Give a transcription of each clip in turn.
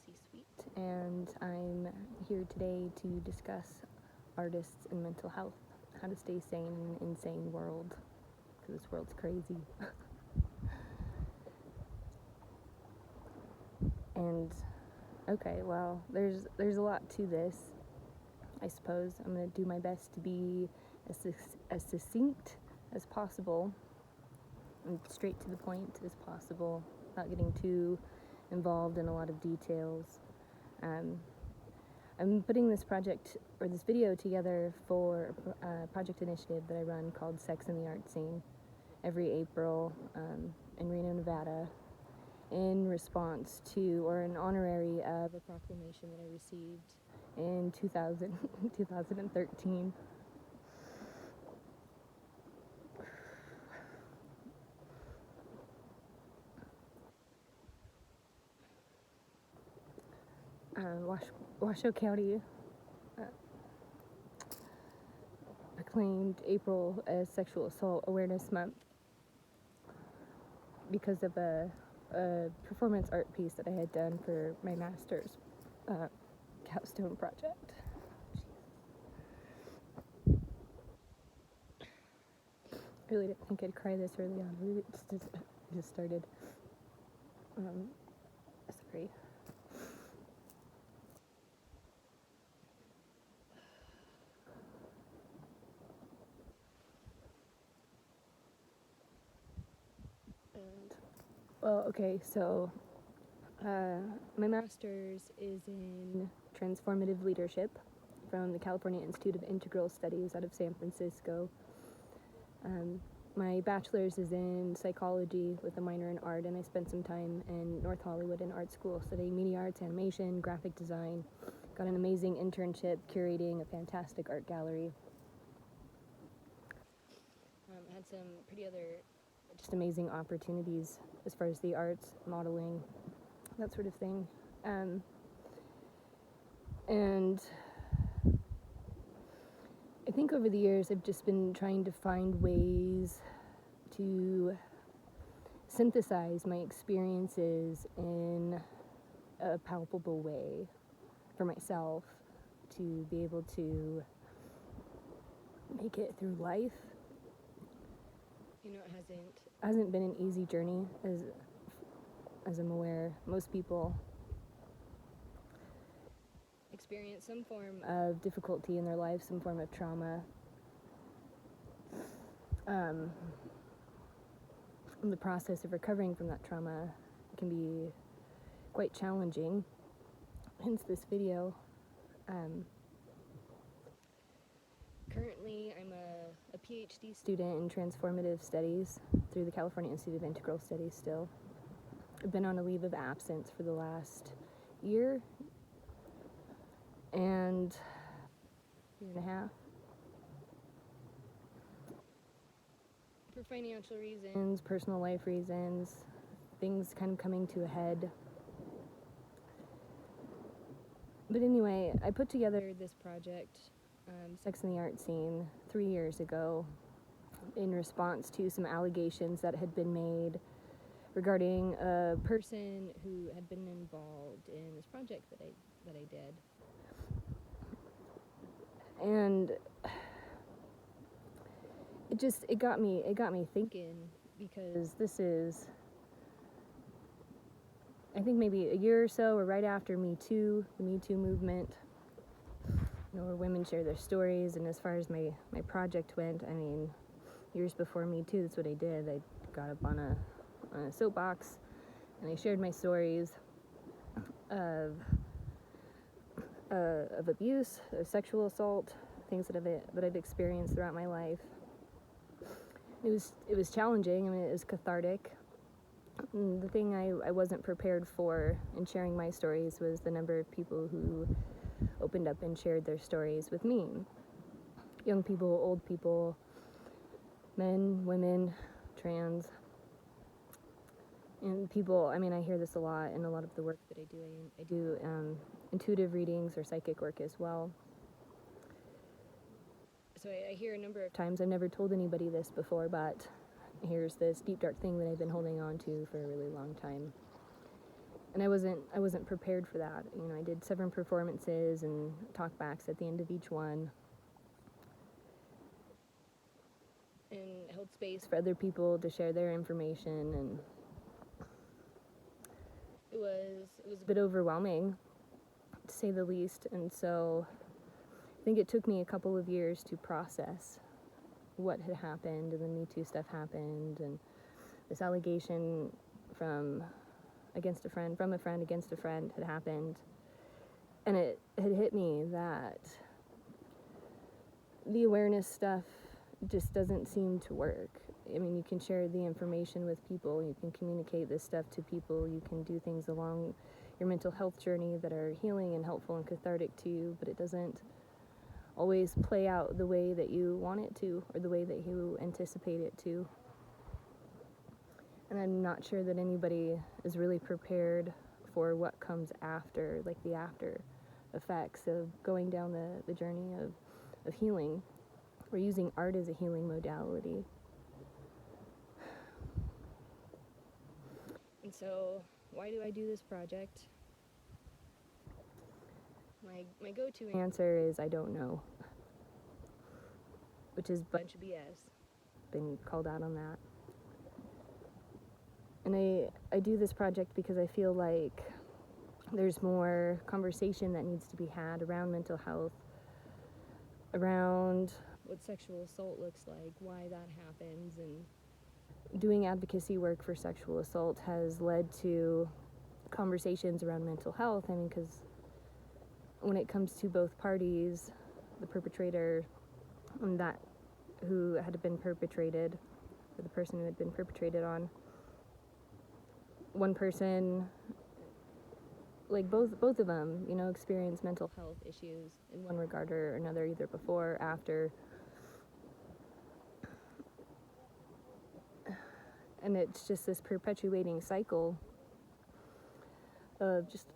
C-suite, and I'm here today to discuss artists and mental health, how to stay sane in an insane world, because this world's crazy. And okay, well, there's a lot to this, I suppose. I'm going to do my best to be as succinct as possible and straight to the point as possible, not getting too involved in a lot of details. I'm putting this project or this video together for a project initiative that I run called Sex in the Art Scene every April in Reno, Nevada, in response to or an honorary of a proclamation that I received in 2013. Washoe County proclaimed April as Sexual Assault Awareness Month because of a performance art piece that I had done for my master's capstone project. I really didn't think I'd cry this early on. It just started. Sorry. Well, okay, so my master's is in transformative leadership from the California Institute of Integral Studies out of San Francisco. My bachelor's is in psychology with a minor in art, and I spent some time in North Hollywood in art school studying media arts, animation, graphic design. Got an amazing internship curating a fantastic art gallery. Had some pretty other just amazing opportunities as far as the arts, modeling, that sort of thing. And I think over the years I've just been trying to find ways to synthesize my experiences in a palpable way for myself to be able to make it through life. You know, it hasn't been an easy journey, as I'm aware. Most people experience some form of difficulty in their life, some form of trauma. The process of recovering from that trauma can be quite challenging, hence this video. Currently, I'm a PhD student in transformative studies through the California Institute of Integral Studies still. I've been on a leave of absence for the last year and a half. For financial reasons, personal life reasons, things kind of coming to a head. But anyway, I put together this project, Sex in the Art Scene, 3 years ago in response to some allegations that had been made regarding a person who had been involved in this project that I did. And it got me thinking, because this is, I think maybe a year or so or right after Me Too, the Me Too movement, where women share their stories. And as far as my project went, I mean, years before Me Too, that's what I did. I got up on a soapbox and I shared my stories of abuse, of sexual assault, things that I've experienced throughout my life. It was challenging. I mean, it was cathartic. And the thing I wasn't prepared for in sharing my stories was the number of people who opened up and shared their stories with me. Young people, old people, men, women, trans. And people, I mean, I hear this a lot in a lot of the work that I do. I do intuitive readings or psychic work as well. So I hear a number of times, I've never told anybody this before, but here's this deep, dark thing that I've been holding on to for a really long time. And I wasn't prepared for that. You know, I did 7 performances and talkbacks at the end of each one, and held space for other people to share their information, and it was a bit overwhelming, to say the least. And so I think it took me a couple of years to process what had happened, and the Me Too stuff happened, and this allegation from a friend against a friend had happened. And it had hit me that the awareness stuff just doesn't seem to work. I mean, you can share the information with people, you can communicate this stuff to people, you can do things along your mental health journey that are healing and helpful and cathartic to you, but it doesn't always play out the way that you want it to, or the way that you anticipate it to. And I'm not sure that anybody is really prepared for what comes after, like the after effects of going down the journey of healing, or using art as a healing modality. And so, why do I do this project? My go-to answer is I don't know, which is a bunch of BS. Been called out on that. And I do this project because I feel like there's more conversation that needs to be had around mental health, around what sexual assault looks like, why that happens. And doing advocacy work for sexual assault has led to conversations around mental health. I mean, because when it comes to both parties, the perpetrator and that who had been perpetrated, or the person who had been perpetrated on, one person, like both of them, you know, experience mental health issues in one regard or another, either before or after. And it's just this perpetuating cycle of just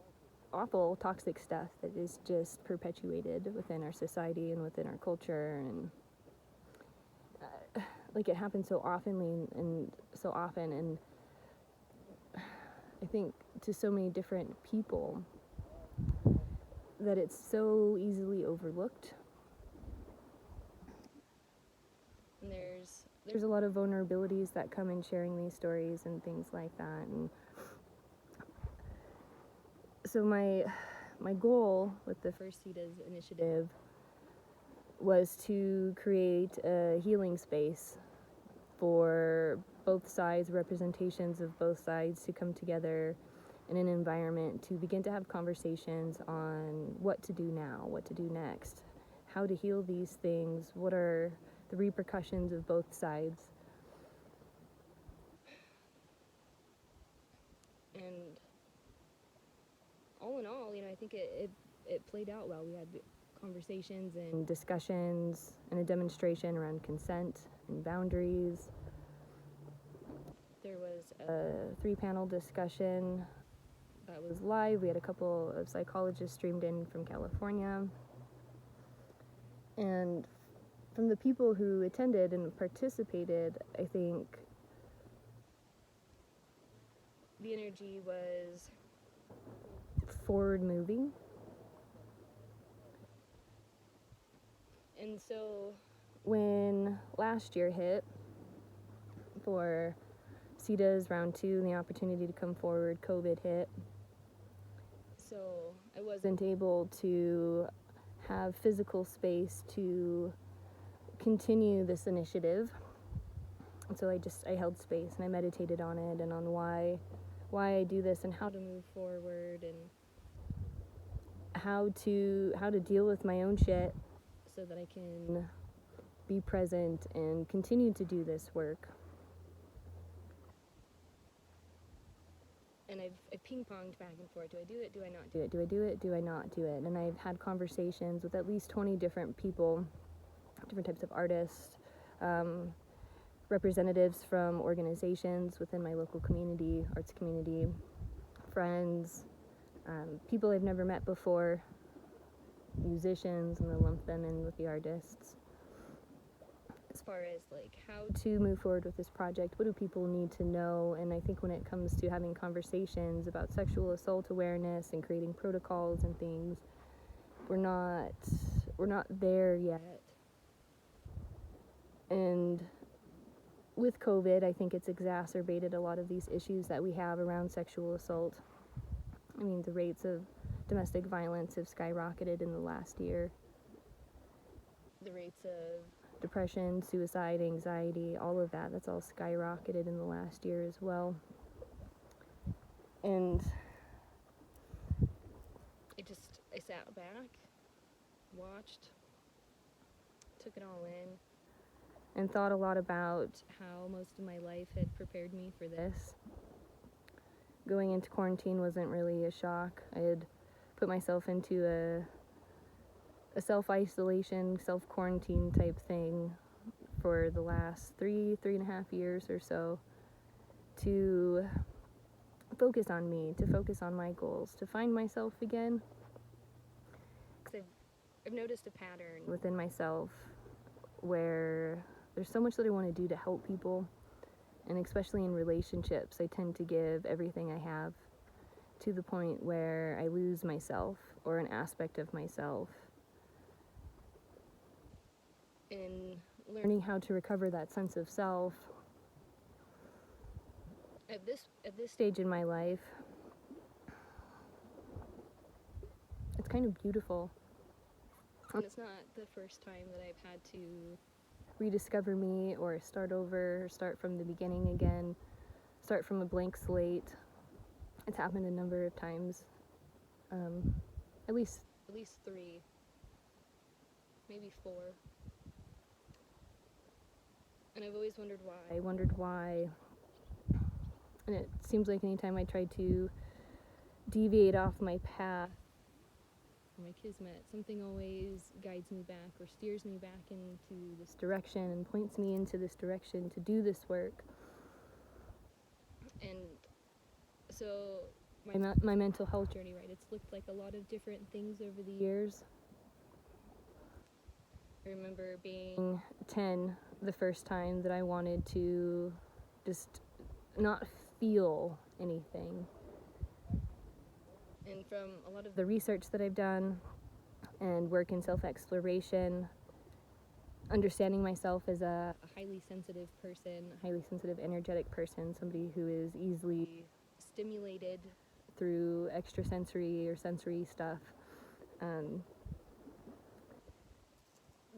awful, toxic stuff that is just perpetuated within our society and within our culture. And like, it happens so often, and I think to so many different people, that it's so easily overlooked. And there's a lot of vulnerabilities that come in sharing these stories and things like that. And so my goal with the first SITAS initiative was to create a healing space for both sides, representations of both sides, to come together in an environment to begin to have conversations on what to do now, what to do next, how to heal these things, what are the repercussions of both sides. And all in all, you know, I think it played out well. We had conversations and discussions and a demonstration around consent and boundaries. There was a 3-panel discussion that was live. We had a couple of psychologists streamed in from California. And from the people who attended and participated, I think the energy was forward moving. And so when last year hit for SITAS round 2 and the opportunity to come forward, COVID hit. So I wasn't able to have physical space to continue this initiative. And so I held space and I meditated on it, and on why I do this, and how to move forward, and how to deal with my own shit so that I can be present and continue to do this work. And I've ping-ponged back and forth. Do I do it? Do I not do it? Do I do it? Do I not do it? And I've had conversations with at least 20 different people, different types of artists, representatives from organizations within my local community, arts community, friends, people I've never met before, musicians, and I lump them in with the artists. far as like how to move forward with this project, what do people need to know? And I think when it comes to having conversations about sexual assault awareness and creating protocols and things, we're not there yet. And with COVID, I think it's exacerbated a lot of these issues that we have around sexual assault. I mean, the rates of domestic violence have skyrocketed in the last year. The rates of depression, suicide, anxiety, all of that's all skyrocketed in the last year as well. And I sat back, watched, took it all in, and thought a lot about how most of my life had prepared me for this. Going into quarantine wasn't really a shock. I had put myself into a self-isolation, self-quarantine type thing for the last 3.5 years or so, to focus on me, to focus on my goals, to find myself again. Because I've noticed a pattern within myself where there's so much that I want to do to help people, and especially in relationships, I tend to give everything I have to the point where I lose myself or an aspect of myself. In learning how to recover that sense of self, at this stage in my life, it's kind of beautiful. And it's not the first time that I've had to rediscover me or start over, or start from the beginning again, start from a blank slate. It's happened a number of times, at least 3, maybe 4. And I've always wondered why. I wondered why. And it seems like anytime I try to deviate off my path, my kismet, something always guides me back or steers me back into this direction and points me into this direction to do this work. And so my mental health journey, right, it's looked like a lot of different things over the years. I remember being 10 the first time that I wanted to just not feel anything. And from a lot of the research that I've done and work in self-exploration, understanding myself as a highly sensitive person, a highly sensitive, energetic person, somebody who is easily stimulated through extrasensory or sensory stuff.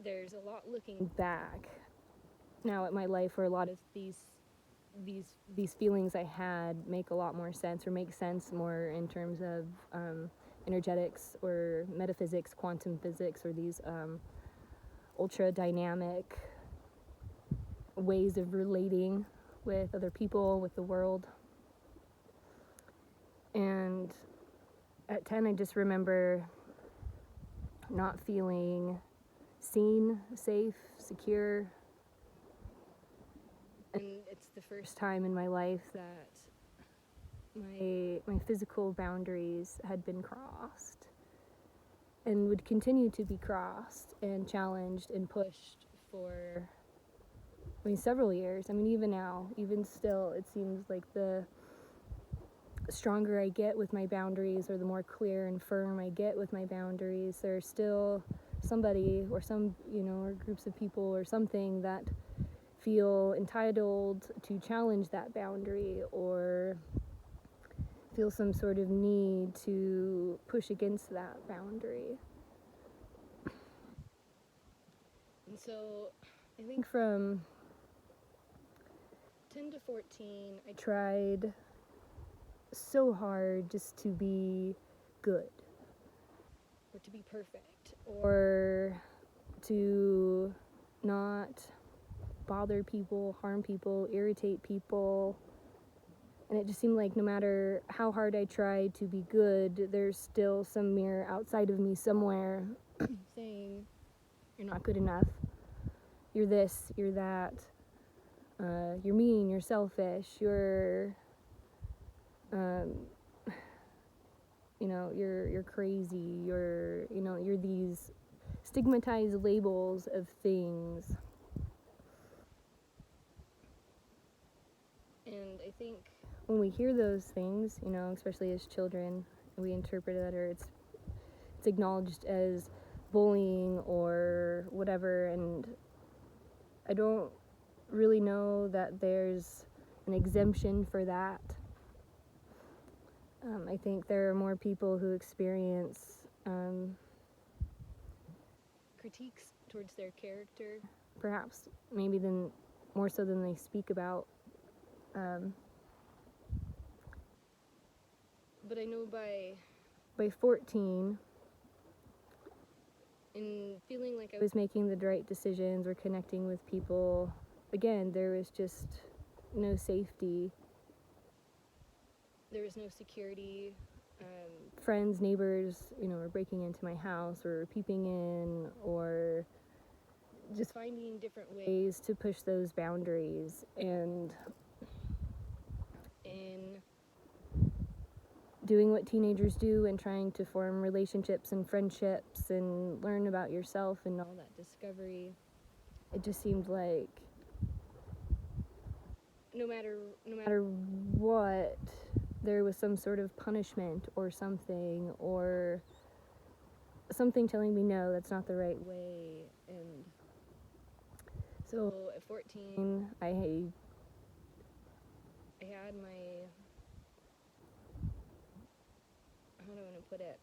There's a lot looking back now at my life where a lot of these feelings I had make a lot more sense, or make sense more in terms of energetics or metaphysics, quantum physics, or these ultra dynamic ways of relating with other people, with the world. And at 10, I just remember not feeling seen, safe, secure. And it's the first time in my life that my physical boundaries had been crossed and would continue to be crossed and challenged and pushed for, several years. Even now, even still, it seems like the stronger I get with my boundaries, or the more clear and firm I get with my boundaries, there's still somebody or some, or groups of people or something that feel entitled to challenge that boundary, or feel some sort of need to push against that boundary. And so I think from 10 to 14, I tried so hard just to be good, or to be perfect, or to not bother people, harm people, irritate people. And it just seemed like no matter how hard I tried to be good, there's still some mirror outside of me somewhere saying, you're not good enough, you're this, you're that, you're mean, you're selfish, you're crazy, you're these stigmatized labels of things. And I think when we hear those things, especially as children, we interpret it, or it's acknowledged as bullying or whatever, and I don't really know that there's an exemption for that. I think there are more people who experience critiques towards their character, perhaps maybe more so than they speak about. But I know by 14, and feeling like I was making the right decisions or connecting with people, again, there was just no safety. There was no security. Friends, neighbors, were breaking into my house or peeping in, or just finding different ways to push those boundaries. And in doing what teenagers do and trying to form relationships and friendships and learn about yourself and all that discovery, it just seemed like no matter what, there was some sort of punishment or something telling me, no, that's not the right way. And so at 14, I had my, how do I want to put it,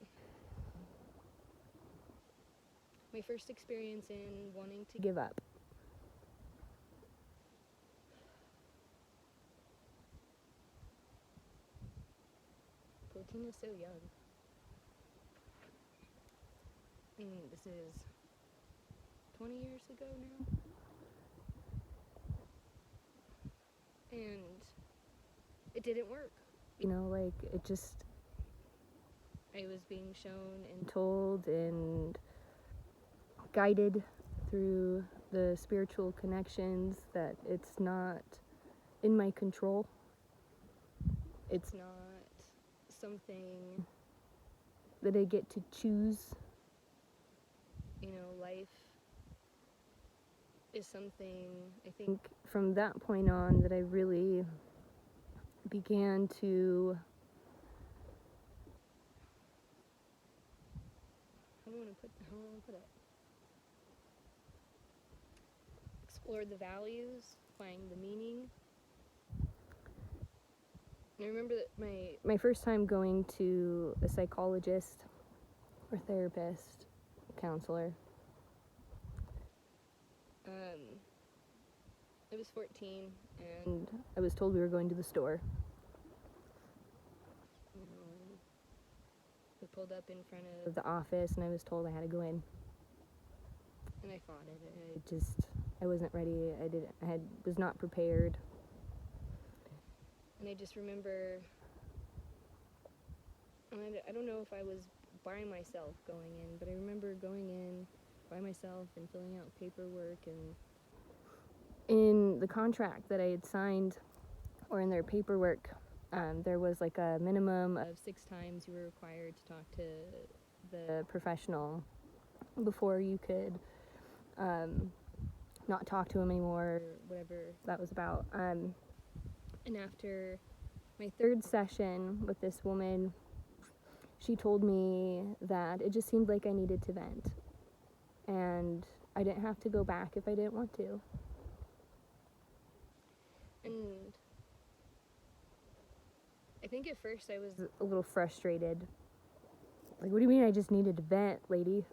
my first experience in wanting to give up. 14 is so young. This is 20 years ago now. And it didn't work. I was being shown and told and guided through the spiritual connections that it's not in my control. It's not something that I get to choose. Life is something, I think, from that point on that I really began to, how do I want to put it? Explore the values, find the meaning. And I remember that my first time going to a psychologist or therapist, counselor. I was 14 and I was told we were going to the store. We pulled up in front of the office and I was told I had to go in. And I fought it. I wasn't ready. I was not prepared. And I just remember, I don't know if I was by myself going in, but I remember going in by myself and filling out paperwork, and in the contract that I had signed, or in their paperwork, there was like a minimum of 6 times you were required to talk to the professional before you could not talk to him anymore, whatever that was about. And after my 3rd session with this woman, she told me that it just seemed like I needed to vent, and I didn't have to go back if I didn't want to. And I think at first I was a little frustrated. Like, what do you mean I just needed to vent, lady?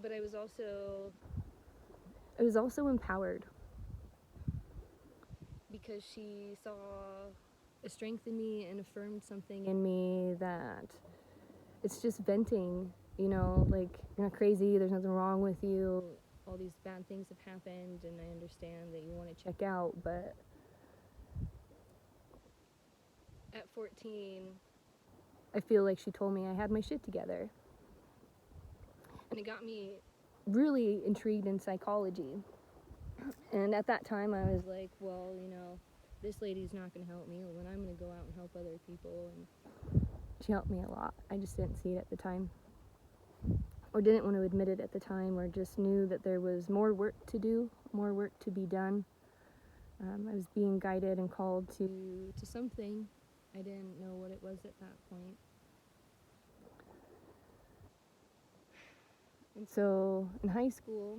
But I was also empowered, because she saw a strength in me and affirmed something in me that it's just venting, like, you're not crazy, there's nothing wrong with you, all these bad things have happened, and I understand that you want to check out, but at 14, I feel like she told me I had my shit together. And it got me really intrigued in psychology. And at that time, I was like, well, this lady's not going to help me, when I'm going to go out and help other people. And she helped me a lot. I just didn't see it at the time. or didn't want to admit it at the time, or just knew that there was more work to do, more work to be done. I was being guided and called to something. I didn't know what it was at that point. And so in high school,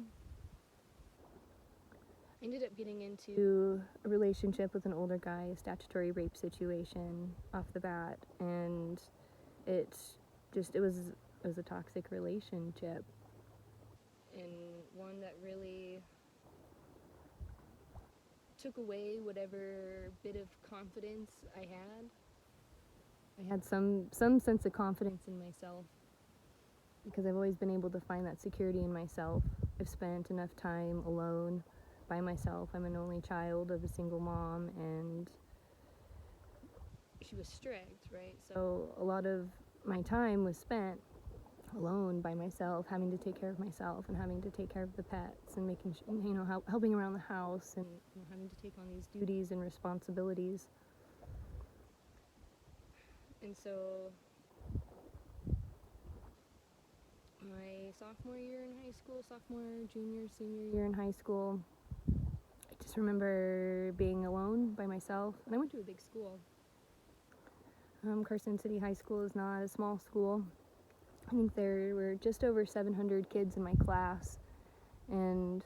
I ended up getting into a relationship with an older guy, a statutory rape situation off the bat, and it was a toxic relationship, and one that really took away whatever bit of confidence I had. I had some sense of confidence in myself because I've always been able to find that security in myself. I've spent enough time alone by myself. I'm an only child of a single mom, and she was strict, right? So a lot of my time was spent alone by myself, having to take care of myself and having to take care of the pets and making, helping around the house and having to take on these duties and responsibilities. And so my sophomore year in high school, junior, senior year in high school, I just remember being alone by myself. And I went to a big school. Carson City High School is not a small school. I think there were just over 700 kids in my class, and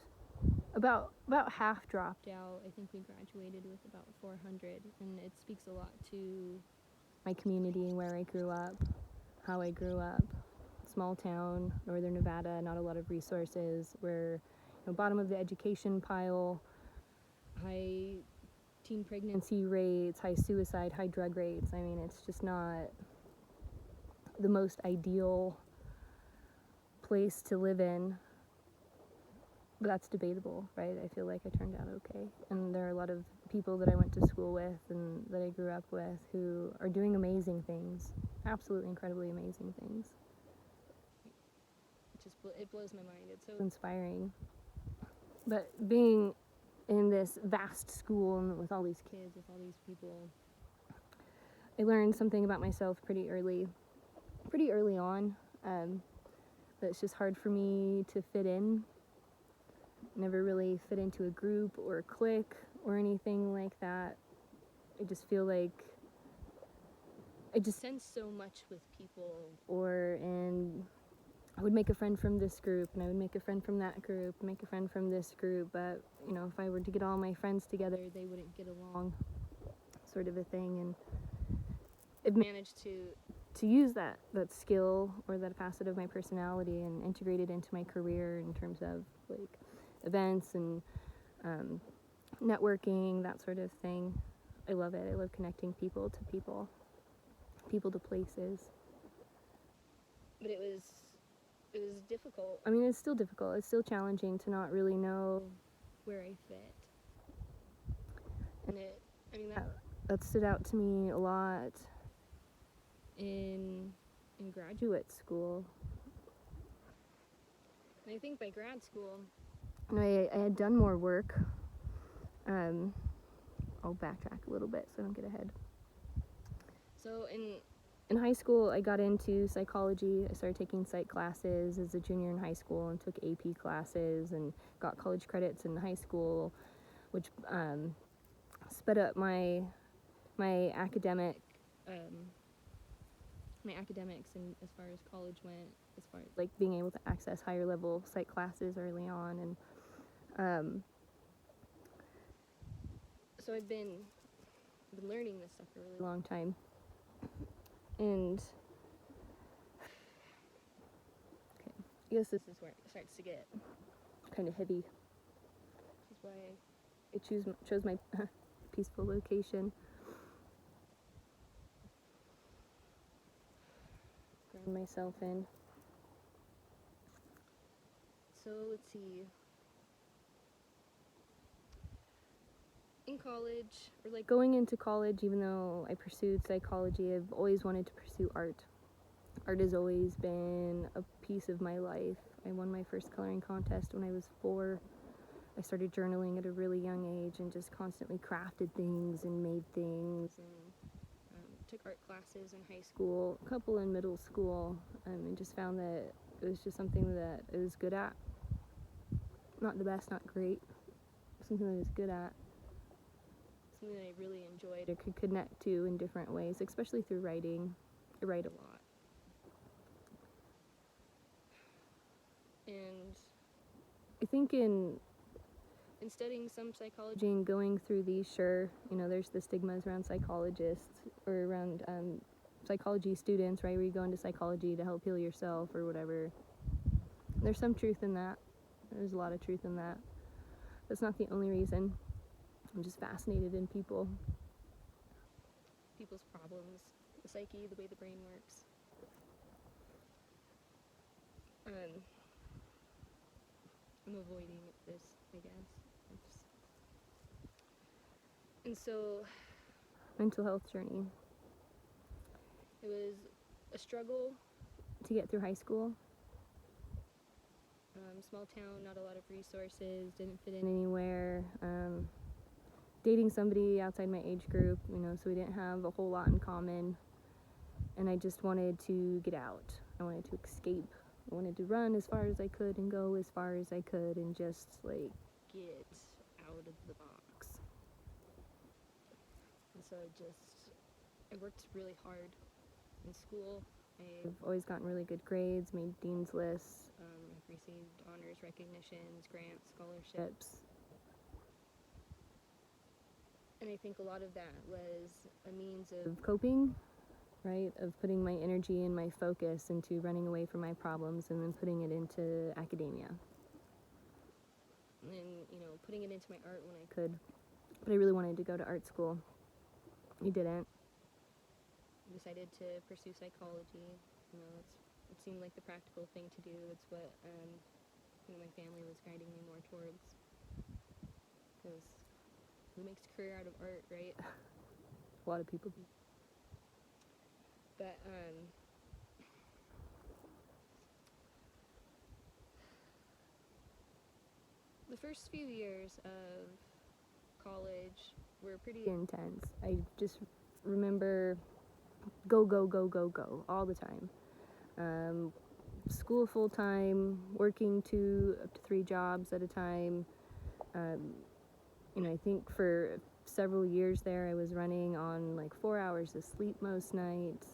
about half dropped out. I think we graduated with about 400, and it speaks a lot to my community and where I grew up, how I grew up. Small town, northern Nevada, not a lot of resources. We're bottom of the education pile, high teen pregnancy rates, high suicide, high drug rates. I mean, it's just not the most ideal place to live in, but that's debatable, right? I feel like I turned out okay, and there are a lot of people that I went to school with and that I grew up with who are doing amazing things, absolutely incredibly amazing things. It blows my mind. It's so inspiring. But being in this vast school and with all these kids, with all these people, I learned something about myself pretty early on. That it's just hard for me to fit in. Never really fit into a group or a clique or anything like that. I just feel like I just sense so much with people, and I would make a friend from this group, and I would make a friend from that group, make a friend from this group, but, if I were to get all my friends together, they wouldn't get along, sort of a thing, and I've managed to use that skill or that facet of my personality and integrate it into my career in terms of, like, events and networking, that sort of thing. I love it. I love connecting people to people to places. But it was difficult. I mean, it's still difficult. It's still challenging to not really know where I fit. And that stood out to me a lot in graduate school. And I think by grad school, I had done more work. I'll backtrack a little bit so I don't get ahead. So in high school, I got into psychology. I started taking psych classes as a junior in high school and took AP classes and got college credits in high school, which sped up my academics and as far as college went, as far as like being able to access higher level psych classes early on, and so I've been learning this stuff for a really long time. And okay, I guess this is where it starts to get kind of heavy. This is why I chose my peaceful location. Ground myself in. So let's see. In college, or like going into college, even though I pursued psychology, I've always wanted to pursue art. Art has always been a piece of my life. I won my first coloring contest when I was 4. I started journaling at a really young age and just constantly crafted things and made things, and took art classes in high school, a couple in middle school, and just found that It was just something that I was good at. Not the best, not great. Something that I was good at. Something that I really enjoyed or could connect to in different ways, especially through writing. I write a lot. And I think in studying some psychology and going through these, sure, there's the stigmas around psychologists or around psychology students, right, where you go into psychology to help heal yourself or whatever. There's some truth in that. There's a lot of truth in that. That's not the only reason. I'm just fascinated in people's problems, the psyche, the way the brain works. I'm avoiding this, I guess. And so, mental health journey. It was a struggle to get through high school. Small town, not a lot of resources, didn't fit in anywhere. Dating somebody outside my age group, so we didn't have a whole lot in common. And I just wanted to get out. I wanted to escape. I wanted to run as far as I could and go as far as I could and just, get out of the box. And so I worked really hard in school. I've always gotten really good grades, made dean's lists, I've received honors, recognitions, grants, scholarships. And I think a lot of that was a means of coping, right? Of putting my energy and my focus into running away from my problems and then putting it into academia. And, putting it into my art when I could. But I really wanted to go to art school. I didn't. I decided to pursue psychology. It seemed like the practical thing to do. It's what my family was guiding me more towards. Because who makes a career out of art, right? A lot of people do. But the first few years of college were pretty intense. I just remember go all the time. School full time, working 2 up to 3 jobs at a time. I think for several years there I was running on 4 hours of sleep most nights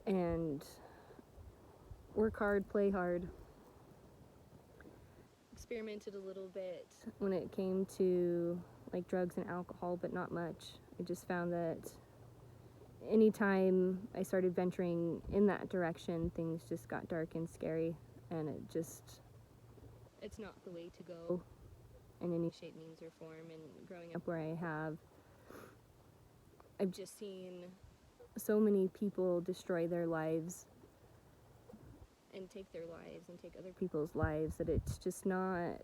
and work hard, play hard. Experimented a little bit when it came to drugs and alcohol, but not much. I just found that anytime I started venturing in that direction, things just got dark and scary, and it's not the way to go in any shape, means, or form. And growing up where I have, I've just seen so many people destroy their lives and take their lives and take other people's lives that it's just not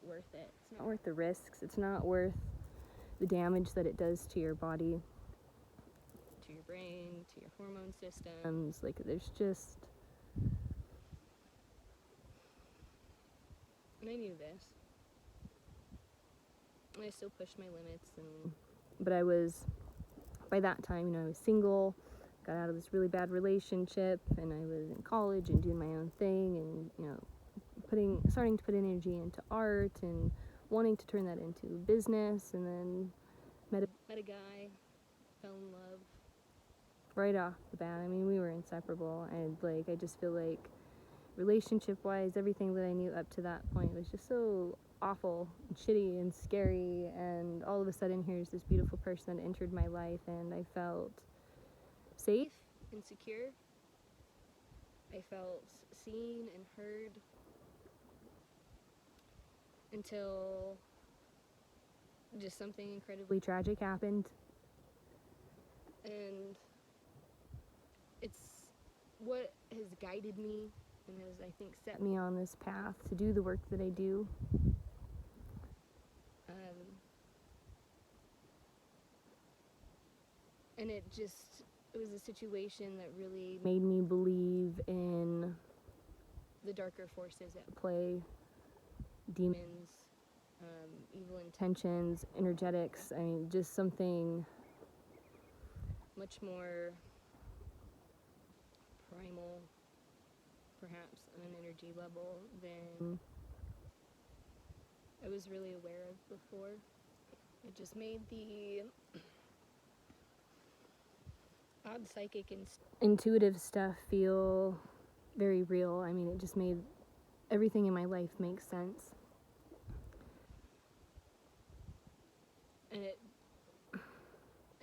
worth it. It's not worth the risks. It's not worth the damage that it does to your body, to your brain, to your hormone systems. There's just... And I knew this. And I still pushed my limits. But I was, by that time, I was single, got out of this really bad relationship, and I was in college and doing my own thing, and, starting to put energy into art and wanting to turn that into business, and then met a guy, fell in love right off the bat. I mean, we were inseparable, and I just feel like relationship-wise, everything that I knew up to that point was just so awful and shitty and scary, and all of a sudden here's this beautiful person that entered my life, and I felt safe and secure. I felt seen and heard, until just something incredibly tragic happened. And it's what has guided me and has, I think, set me on this path to do the work that I do. And it was a situation that really made me believe in the darker forces at play, demons, evil intentions, energetics. I mean, just something much more primal, perhaps on an energy level, than I was really aware of before. It just made the odd psychic and intuitive stuff feel very real. I mean, it just made everything in my life make sense.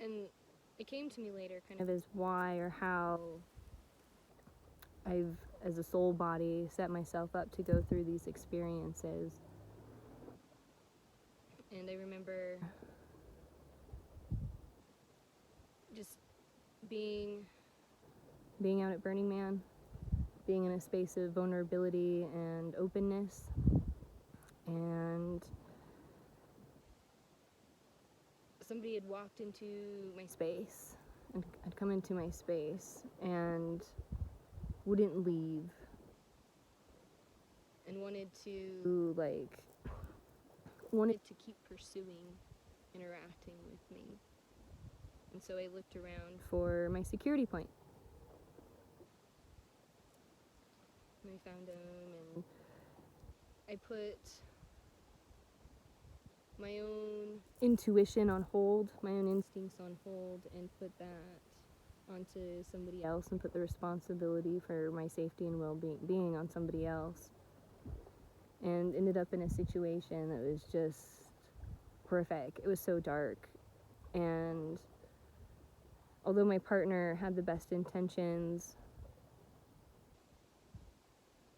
And it came to me later kind of as why or how I've, as a soul body, set myself up to go through these experiences. And I remember just being out at Burning Man, being in a space of vulnerability and openness, and somebody had walked into my space, and had come into my space, and wouldn't leave, and wanted to keep pursuing interacting with me. And so I looked around for my security point. And I found him, and I put my own intuition on hold, my own instincts on hold, and put that onto somebody else, and put the responsibility for my safety and well-being on somebody else. And ended up in a situation that was just horrific. It was so dark. And although my partner had the best intentions,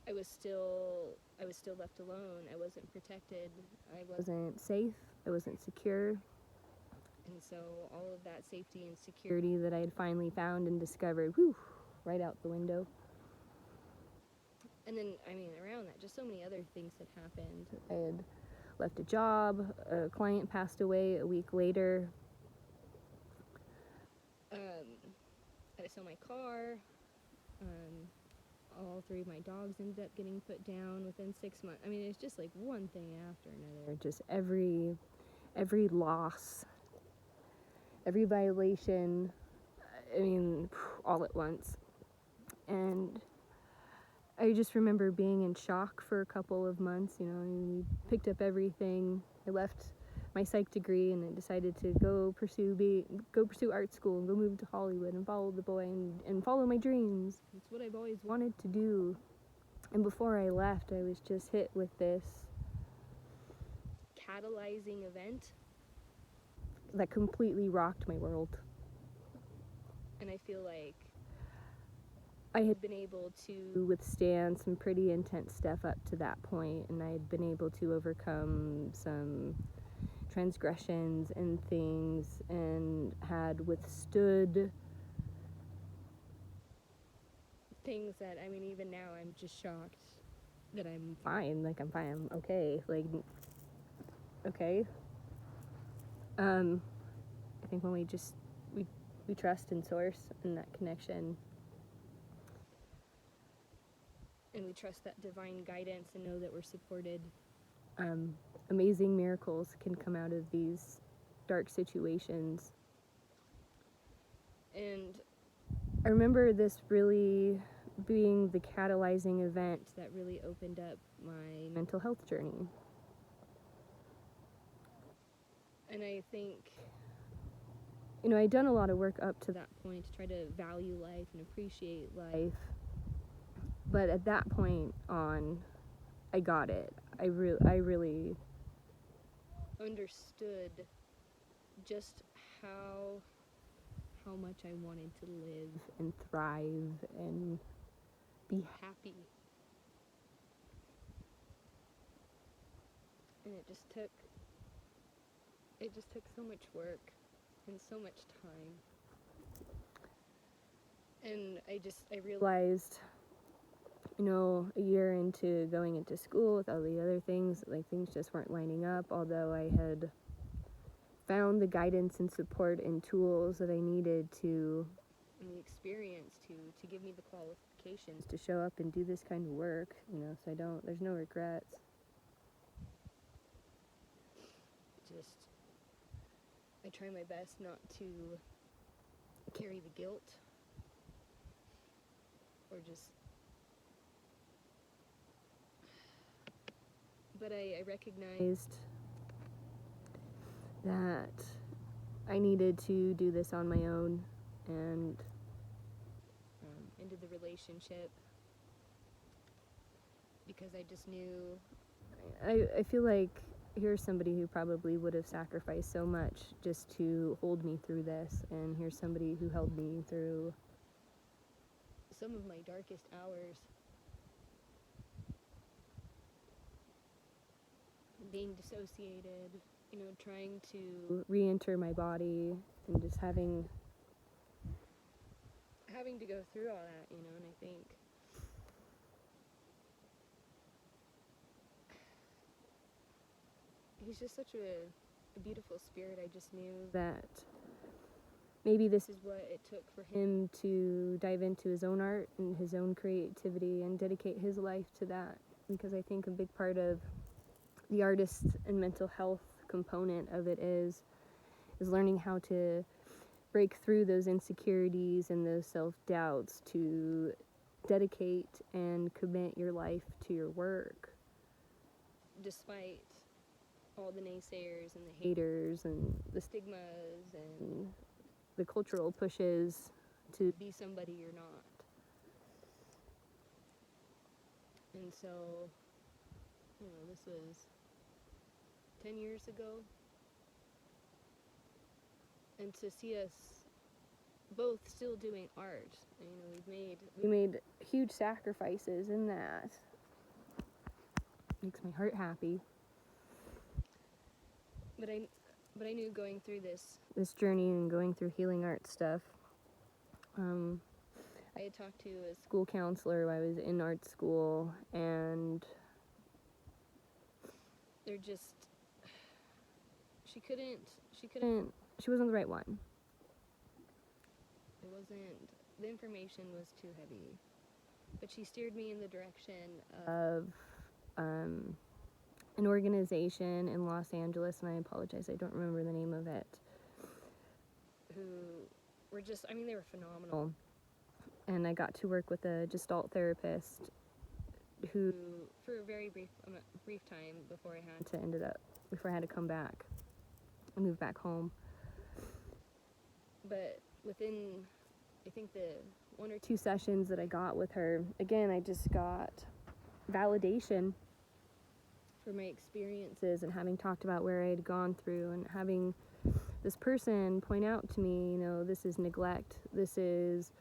I was still left alone. I wasn't protected. I wasn't safe. I wasn't secure. And so all of that safety and security that I had finally found and discovered, right out the window. And then, I mean, around that, just so many other things had happened. I had left a job, a client passed away a week later. I had to sell my car. All 3 of my dogs ended up getting put down within 6 months. I mean, it's just like one thing after another. Just every loss, every violation, I mean, all at once. And I just remember being in shock for a couple of months. You know, we picked up everything. I left my psych degree and I decided to go pursue art school and go move to Hollywood and follow the boy and follow my dreams. It's what I've always wanted to do. And before I left, I was just hit with this catalyzing event that completely rocked my world. And I feel like I had been able to withstand some pretty intense stuff up to that point, and I had been able to overcome some transgressions and things, and had withstood things that, I mean, even now I'm just shocked that I'm fine. Like, I'm fine, I'm okay. Like, okay. I think when we trust in Source and that connection, and we trust that divine guidance and know that we're supported, amazing miracles can come out of these dark situations. And I remember this really being the catalyzing event that really opened up my mental health journey. And I think, you know, I'd done a lot of work up to that point to try to value life and appreciate life. But at that point on, I got it. I really understood just how much I wanted to live and thrive and be happy. And it just took so much work and so much time. And I realized, you know, a year into going into school with all the other things, like, things just weren't lining up, although I had found the guidance and support and tools that I needed to, and the experience to give me the qualifications to show up and do this kind of work, you know, so there's no regrets. I try my best not to carry the guilt or just, but I recognized that I needed to do this on my own, and into the relationship, because I just knew, I feel like here's somebody who probably would have sacrificed so much just to hold me through this, and here's somebody who held me through some of my darkest hours, being dissociated, trying to re-enter my body, and just having to go through all that, and I think he's just such a beautiful spirit. I just knew that maybe this is what it took for him to dive into his own art and his own creativity and dedicate his life to that, because I think a big part of the artist and mental health component of it is learning how to break through those insecurities and those self-doubts to dedicate and commit your life to your work, despite all the naysayers and the haters and the stigmas and the cultural pushes to be somebody you're not. And so, this was 10 years ago, and to see us both still doing art, we made huge sacrifices in that. Makes my heart happy. But I knew going through this journey and going through healing art stuff, I had talked to a school counselor while I was in art school, and they're just, she wasn't the right one. The information was too heavy, but she steered me in the direction of an organization in Los Angeles, and I apologize, I don't remember the name of it, who were just, they were phenomenal. And I got to work with a Gestalt therapist who, for a very brief time before I had to come back and move back home. But within, I think, the 1 or 2 sessions that I got with her, again, I just got validation for my experiences, and having talked about where I had gone through, and having this person point out to me, this is neglect, this is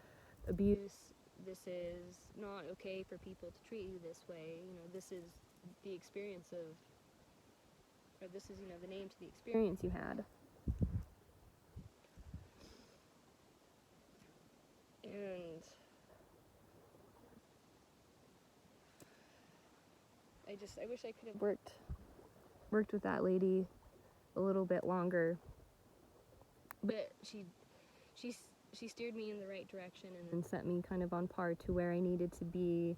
abuse, this is not okay for people to treat you this way, this is the experience of, or this is, the name to the experience you had. And I wish I could have worked with that lady a little bit longer, but she steered me in the right direction and then set me kind of on par to where I needed to be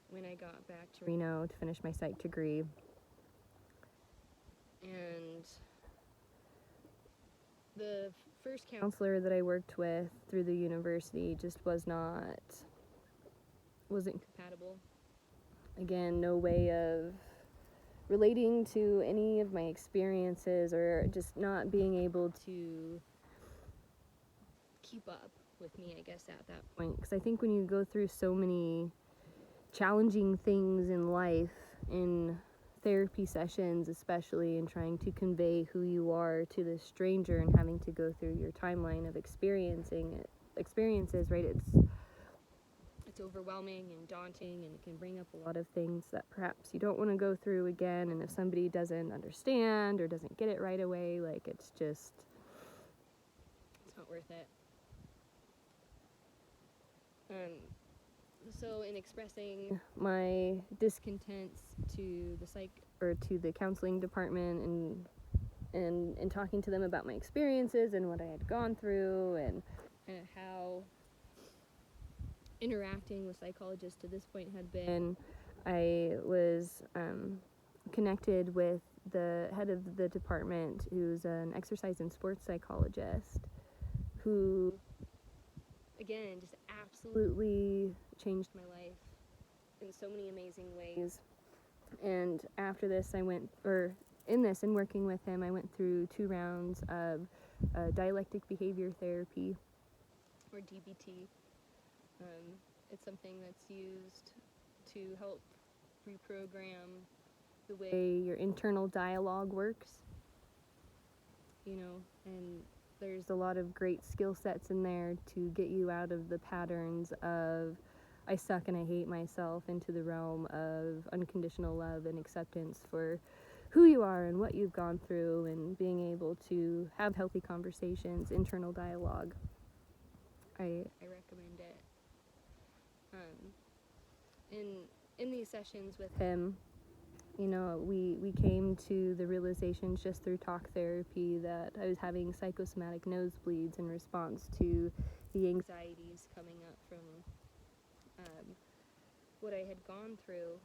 when I got back to Reno to finish my psych degree. And the first counselor that I worked with through the university just wasn't compatible. Again, no way of relating to any of my experiences, or just not being able to keep up with me, I guess, at that point. Because I think when you go through so many challenging things in life, in therapy sessions especially, and trying to convey who you are to this stranger and having to go through your timeline of experiences, right, it's overwhelming and daunting, and it can bring up a lot of things that perhaps you don't want to go through again. And if somebody doesn't understand or doesn't get it right away, it's not worth it. So in expressing my discontents to the counseling department, and talking to them about my experiences and what I had gone through, and how interacting with psychologists to this point had been, I was connected with the head of the department, who's an exercise and sports psychologist, who, again, just absolutely changed my life in so many amazing ways. And after this, in working with him, I went through 2 rounds of dialectic behavior therapy, or DBT. It's something that's used to help reprogram the way your internal dialogue works, and there's a lot of great skill sets in there to get you out of the patterns of I suck and I hate myself into the realm of unconditional love and acceptance for who you are and what you've gone through, and being able to have healthy conversations, internal dialogue. I recommend it. In these sessions with him, we came to the realizations just through talk therapy that I was having psychosomatic nosebleeds in response to the anxieties coming up from what I had gone through.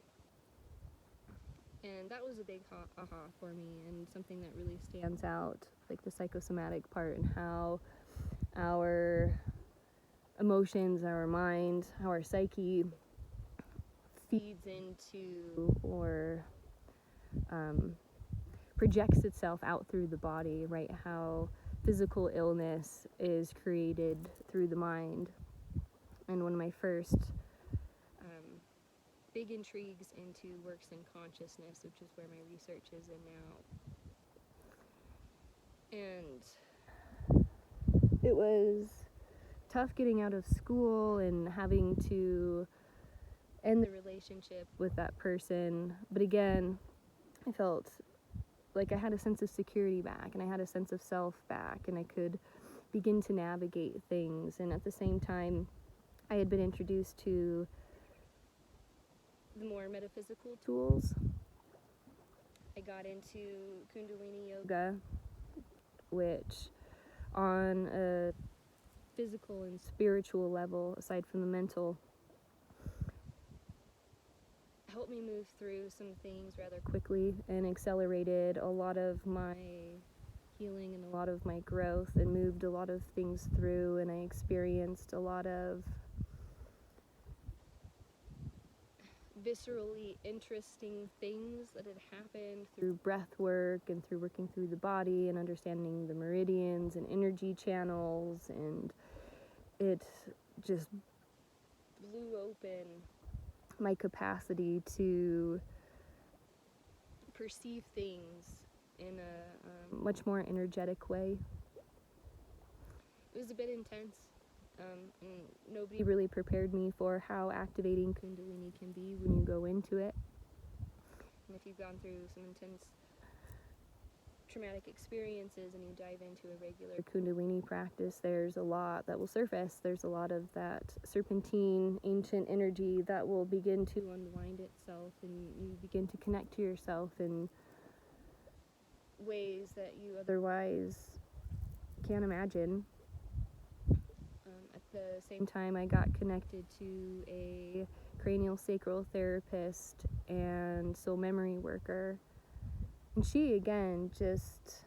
And that was a big aha for me, and something that really stands out, like the psychosomatic part, and how our emotions, our mind, our psyche feeds into or projects itself out through the body, right? How physical illness is created through the mind. And one of my first big intrigues into works in consciousness, which is where my research is in now. And it was tough getting out of school and having to end the relationship with that person. But again, I felt like I had a sense of security back, and I had a sense of self back, and I could begin to navigate things. And at the same time, I had been introduced to the more metaphysical tools. I got into Kundalini yoga, which on a physical and spiritual level, aside from the mental, helped me move through some things rather quickly and accelerated a lot of my healing and a lot of my growth, and moved a lot of things through, and I experienced a lot of viscerally interesting things that had happened through breath work and through working through the body and understanding the meridians and energy channels, and it just blew open my capacity to perceive things in a much more energetic way. It was a bit intense, and nobody really prepared me for how activating Kundalini can be when you go into it. And if you've gone through some intense traumatic experiences and you dive into a regular Kundalini practice, there's a lot that will surface. There's a lot of that serpentine, ancient energy that will begin to unwind itself, and you begin to connect to yourself in ways that you otherwise can't imagine. At the same time, I got connected to a cranial sacral therapist and soul memory worker. And she, again, just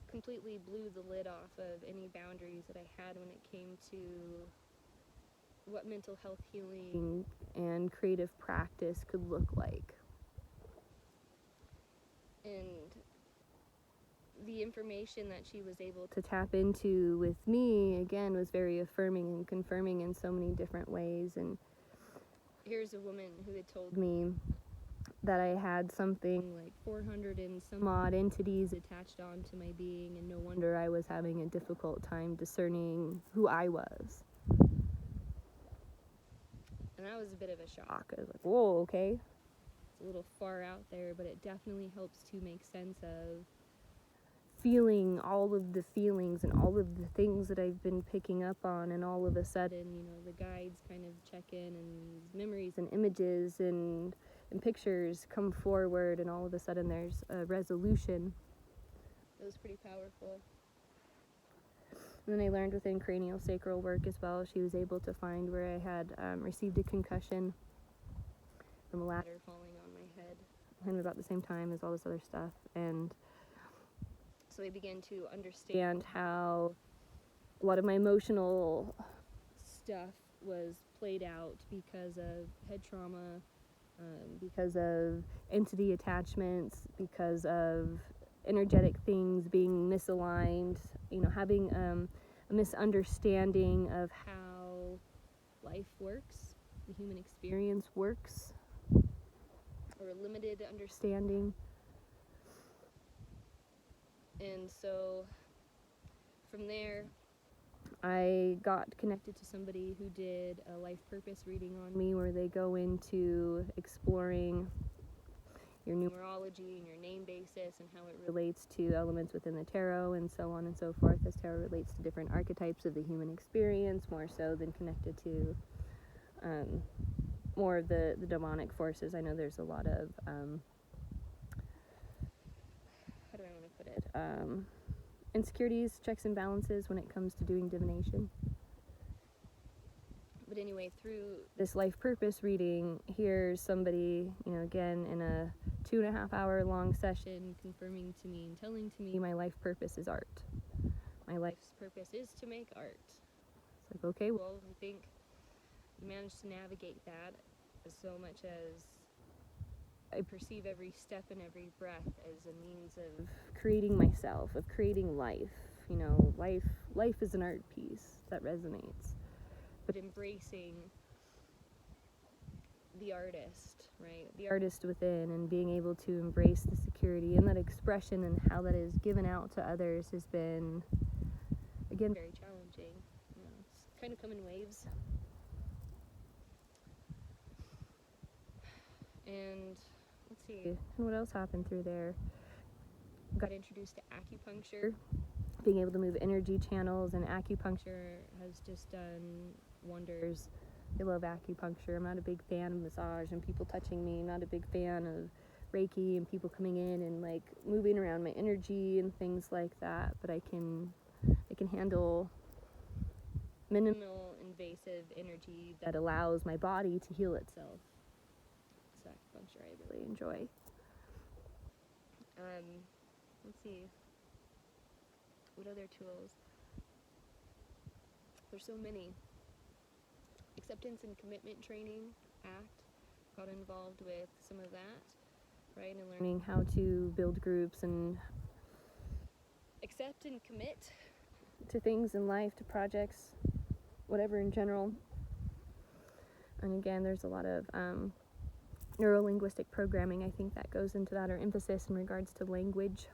completely blew the lid off of any boundaries that I had when it came to what mental health healing and creative practice could look like. And the information that she was able to tap into with me, again, was very affirming and confirming in so many different ways. And here's a woman who had told me that I had something like 400 and some odd entities attached onto my being, and no wonder I was having a difficult time discerning who I was. And that was a bit of a shock. I was like, whoa, okay. It's a little far out there, but it definitely helps to make sense of feeling all of the feelings and all of the things that I've been picking up on, and all of a sudden, the guides kind of check in, and memories and images and pictures come forward, and all of a sudden there's a resolution. It was pretty powerful. And then I learned within cranial sacral work as well, she was able to find where I had received a concussion from a ladder falling on my head, and about the same time as all this other stuff. And so I began to understand how a lot of my emotional stuff was played out because of head trauma, because of entity attachments, because of energetic things being misaligned, having a misunderstanding of how life works, the human experience works, or a limited understanding. And so from there, I got connected to somebody who did a life purpose reading on me, where they go into exploring your numerology and your name basis and how it relates to elements within the tarot and so on and so forth, as tarot relates to different archetypes of the human experience, more so than connected to more of the demonic forces. I know there's a lot of how do I want to put it, insecurities, checks and balances when it comes to doing divination. But anyway, through this life purpose reading, here's somebody, again, in a 2.5 hour long session, confirming to me and telling to me my life purpose is art. My life's purpose is to make art. It's like, okay, well, I think I managed to navigate that so much as I perceive every step and every breath as a means of creating myself, of creating life. Life is an art piece that resonates. But embracing the artist, right? The artist within, and being able to embrace the security and that expression and how that is given out to others has been, again, very challenging. It's kind of come in waves. And let's see, what else happened through there? Got introduced to acupuncture, being able to move energy channels, and acupuncture has just done wonders. I love acupuncture. I'm not a big fan of massage and people touching me. I'm not a big fan of Reiki and people coming in and like moving around my energy and things like that. But I can handle minimal invasive energy that allows my body to heal itself. It's acupuncture I really enjoy. Let's see. What other tools? There's so many. Acceptance and commitment training, ACT, got involved with some of that, right? And learning how to build groups and accept and commit to things in life, to projects, whatever in general. And again, there's a lot of neuro-linguistic programming, I think, that goes into that, or emphasis in regards to language.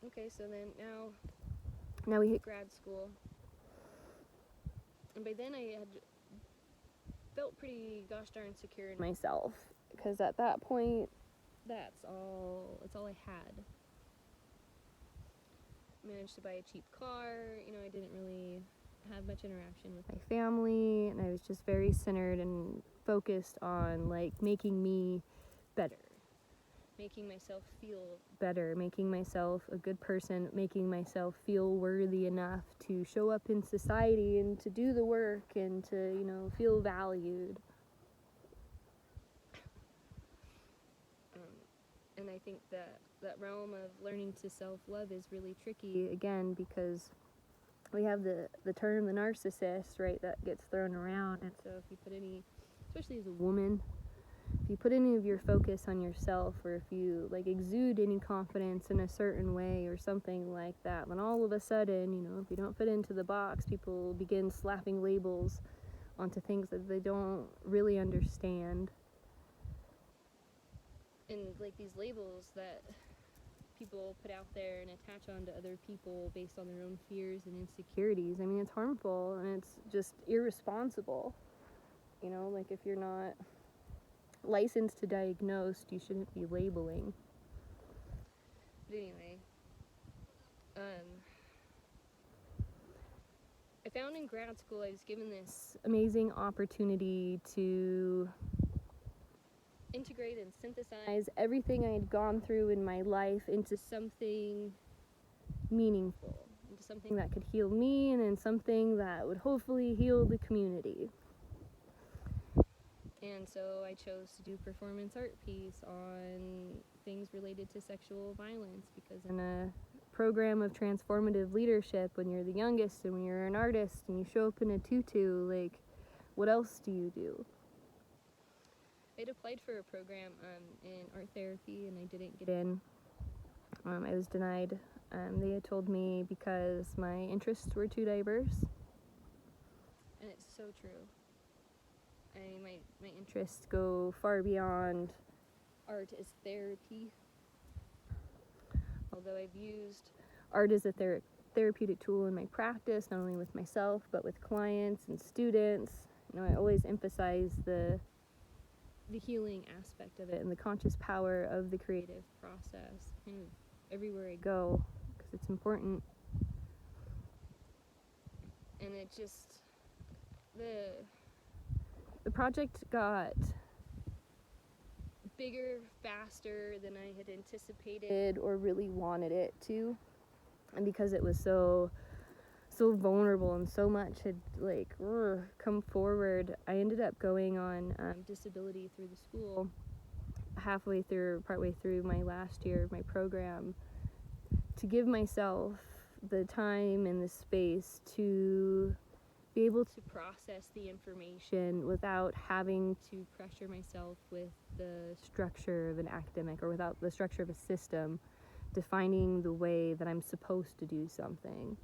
Okay, so then now we hit grad school, and by then I had felt pretty gosh darn secure in myself, because at that point, that's all I had. Managed to buy a cheap car. I didn't really have much interaction with my family, and I was just very centered and focused on like making me better, making myself feel better, making myself a good person, making myself feel worthy enough to show up in society and to do the work and to, feel valued. And I think that realm of learning to self-love is really tricky, again, because we have the term the narcissist, right, that gets thrown around. And so if you put any, especially as a woman, if you put any of your focus on yourself, or if you like exude any confidence in a certain way or something like that, then all of a sudden, if you don't fit into the box, people begin slapping labels onto things that they don't really understand. And like these labels that people put out there and attach onto other people based on their own fears and insecurities, I mean, it's harmful and it's just irresponsible. Like if you're not licensed to diagnose, you shouldn't be labeling. But anyway, I found in grad school I was given this amazing opportunity to integrate and synthesize everything I had gone through in my life into something meaningful, into something that could heal me, and then something that would hopefully heal the community. And so I chose to do performance art piece on things related to sexual violence, because in a program of transformative leadership when you're the youngest and when you're an artist and you show up in a tutu, like, what else do you do? I'd applied for a program in art therapy and I didn't get in. I was denied. They had told me because my interests were too diverse. And it's so true. My interests go far beyond art as therapy. Although I've used art as a therapeutic tool in my practice, not only with myself, but with clients and students. I always emphasize the healing aspect of it and the conscious power of the creative process kind of everywhere I go, because it's important. And it just, the project got bigger, faster than I had anticipated or really wanted it to. And because it was so vulnerable and so much had come forward, I ended up going on disability through the school partway through my last year of my program, to give myself the time and the space to be able to process the information without having to pressure myself with the structure of an academic or without the structure of a system defining the way that I'm supposed to do something.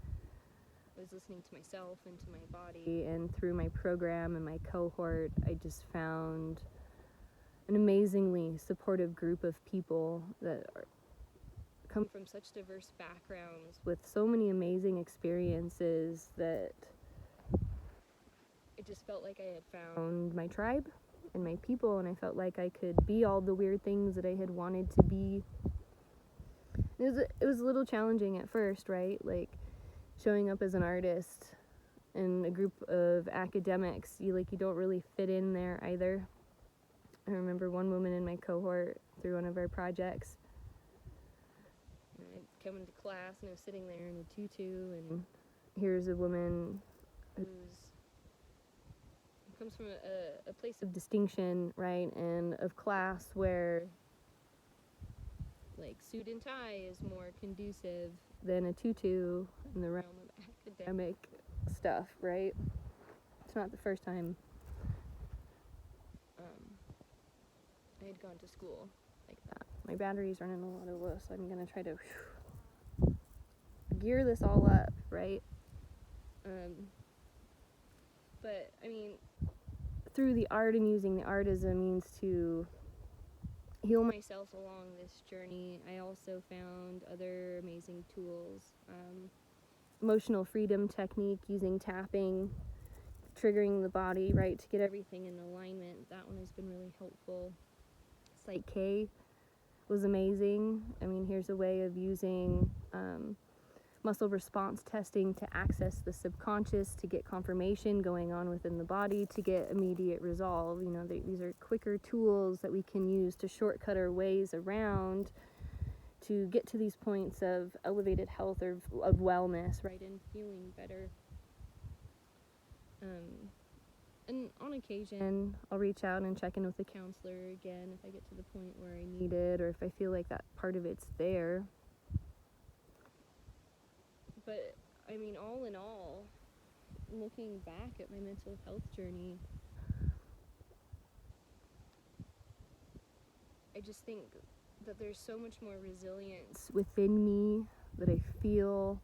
I was listening to myself and to my body, and through my program and my cohort, I just found an amazingly supportive group of people that come from such diverse backgrounds with so many amazing experiences that it just felt like I had found my tribe and my people, and I felt like I could be all the weird things that I had wanted to be. It was a little challenging at first, right? Like, showing up as an artist in a group of academics, you don't really fit in there either. I remember one woman in my cohort through one of our projects. I'd come into class and I was sitting there in a tutu, and here's a woman who comes from a place of distinction, right, and of class where suit and tie is more conducive than a tutu in the realm of academic stuff, right? It's not the first time I had gone to school like that. My battery's running a little low, so I'm gonna try to gear this all up, right? But I mean, through the art and using the art as a means to heal myself along this journey, I also found other amazing tools. Emotional freedom technique, using tapping, triggering the body, right, to get everything in alignment. That one has been really helpful. Psych K was amazing. I mean, here's a way of using muscle response testing to access the subconscious, to get confirmation going on within the body, to get immediate resolve. These are quicker tools that we can use to shortcut our ways around to get to these points of elevated health or of wellness, right, and feeling better. And on occasion, I'll reach out and check in with a counselor again if I get to the point where I need it, or if I feel like that part of it's there. But, I mean, all in all, looking back at my mental health journey, I just think that there's so much more resilience within me that I feel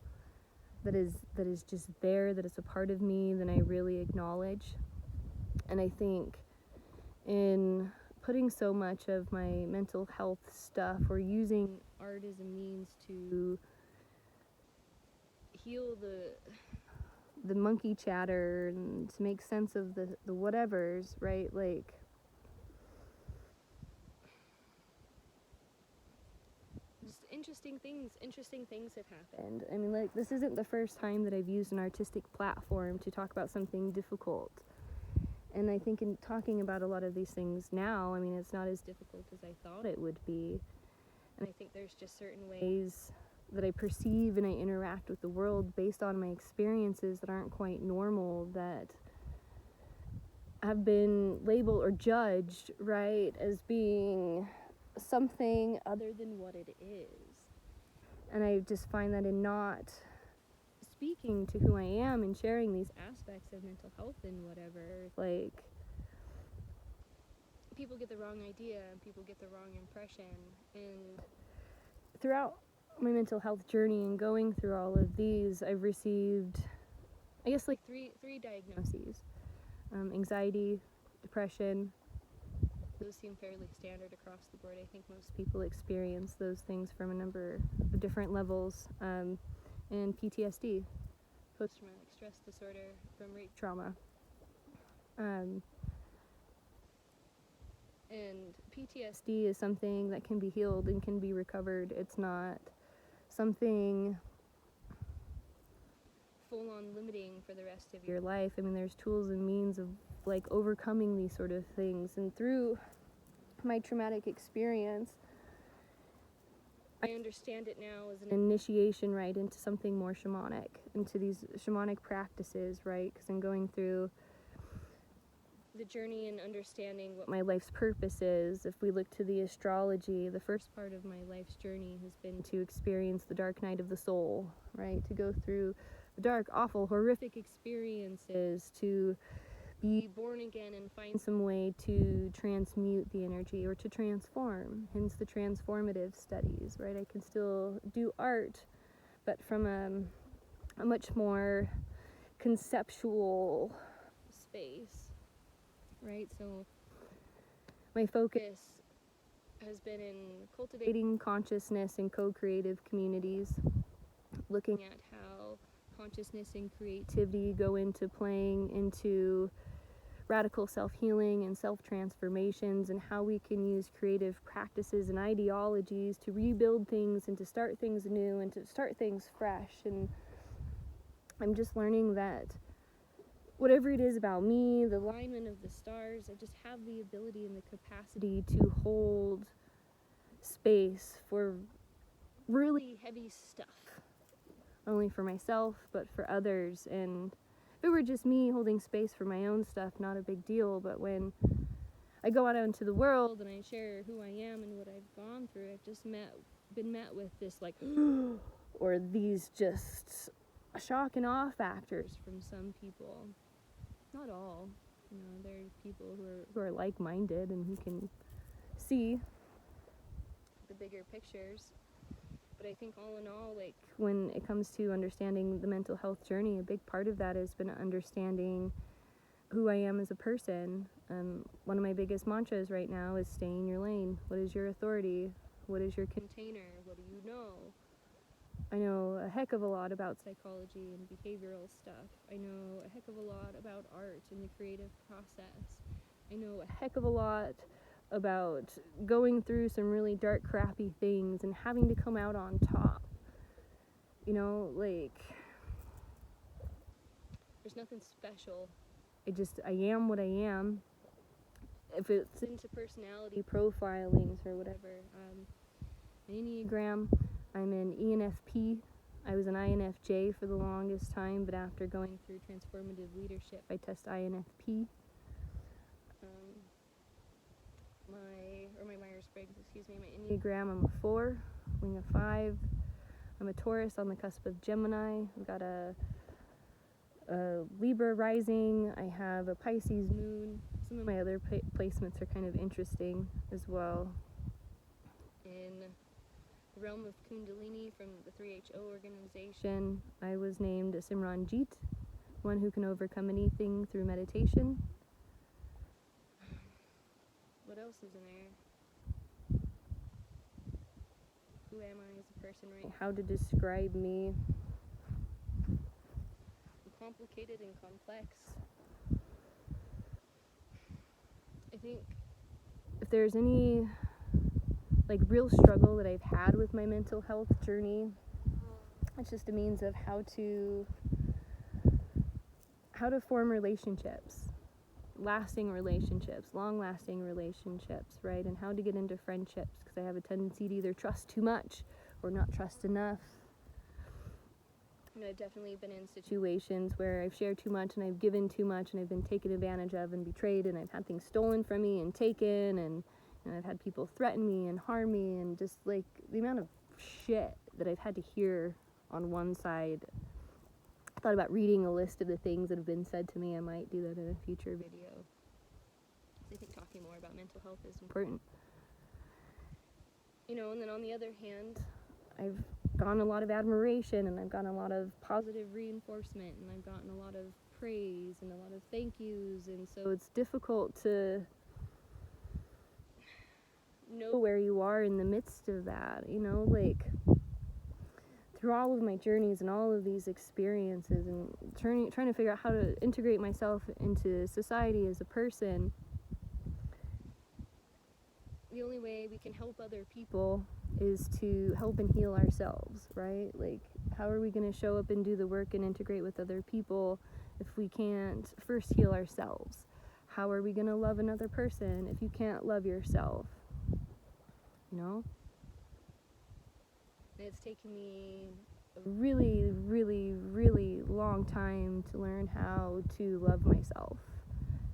that is just there, that is a part of me than I really acknowledge. And I think in putting so much of my mental health stuff or using art as a means to heal the monkey chatter and to make sense of the whatevers, right? Just interesting things have happened. I mean, this isn't the first time that I've used an artistic platform to talk about something difficult. And I think in talking about a lot of these things now, I mean, it's not as difficult as I thought it would be. And I think there's just certain ways that I perceive and I interact with the world based on my experiences that aren't quite normal, that have been labeled or judged, right, as being something other than what it is. And I just find that in not speaking to who I am and sharing these aspects of mental health and whatever, like, people get the wrong idea and people get the wrong impression. And throughout my mental health journey and going through all of these, I've received, I guess, like three diagnoses. Anxiety, depression. Those seem fairly standard across the board. I think most people experience those things from a number of different levels. And PTSD, post-traumatic stress disorder from rape trauma. And PTSD is something that can be healed and can be recovered. It's not something full-on limiting for the rest of your life. I mean, there's tools and means of, like, overcoming these sort of things. And through my traumatic experience, I understand it now as an initiation, right, into something more shamanic, into these shamanic practices, right, because I'm going through the journey and understanding what my life's purpose is. If we look to the astrology, the first part of my life's journey has been to experience the dark night of the soul, right, to go through dark, awful, horrific experiences, to be born again and find some way to transmute the energy or to transform, hence the transformative studies, right? I can still do art, but from a much more conceptual space, right? So my focus has been in cultivating consciousness in co-creative communities, looking at how consciousness and creativity go into playing into radical self-healing and self-transformations, and how we can use creative practices and ideologies to rebuild things and to start things new and to start things fresh. And I'm just learning that whatever it is about me, the alignment of the stars, I just have the ability and the capacity to hold space for really heavy stuff, not only for myself but for others. And if it were just me holding space for my own stuff, not a big deal, but when I go out into the world and I share who I am and what I've gone through, I've just been met with this, like, or these just shock and awe factors from some people. Not all, you know, there are people who are like-minded and who can see the bigger pictures. But I think all in all, like, when it comes to understanding the mental health journey, a big part of that has been understanding who I am as a person. One of my biggest mantras right now is stay in your lane. What is your authority? What is your container? What do you know? I know a heck of a lot about psychology and behavioral stuff. I know a heck of a lot about art and the creative process. I know a heck of a lot about going through some really dark, crappy things and having to come out on top. You know, like, there's nothing special. I am what I am. If it's into personality profilings or whatever, Enneagram, I'm an ENFP. I was an INFJ for the longest time, but after going through transformative leadership, I test INFP. My Myers-Briggs, my Enneagram, I'm a 4, wing a 5. I'm a Taurus on the cusp of Gemini. I've got a Libra rising. I have a Pisces moon. Some of my other placements are kind of interesting as well. In the realm of Kundalini from the 3HO organization, I was named a Simranjit, one who can overcome anything through meditation. What else is in there? Who am I as a person, right? How to describe me. I'm complicated and complex. I think if there's any, like, real struggle that I've had with my mental health journey, it's just a means of how to form relationships. Lasting relationships, long-lasting relationships, right? And how to get into friendships, because I have a tendency to either trust too much or not trust enough. And I've definitely been in situations where I've shared too much and I've given too much and I've been taken advantage of and betrayed, and I've had things stolen from me and taken, and I've had people threaten me and harm me, and just, like, the amount of shit that I've had to hear on one side. I thought about reading a list of the things that have been said to me. I might do that in a future video. I think talking more about mental health is important. You know, and then on the other hand, I've gotten a lot of admiration, and I've gotten a lot of positive reinforcement, and I've gotten a lot of praise and a lot of thank yous, and so it's difficult to know where you are in the midst of that, you know, like through all of my journeys and all of these experiences, and trying to figure out how to integrate myself into society as a person. The only way we can help other people is to help and heal ourselves, right? Like, how are we going to show up and do the work and integrate with other people if we can't first heal ourselves? How are we going to love another person if you can't love yourself? You know? It's taken me a really, really, really long time to learn how to love myself,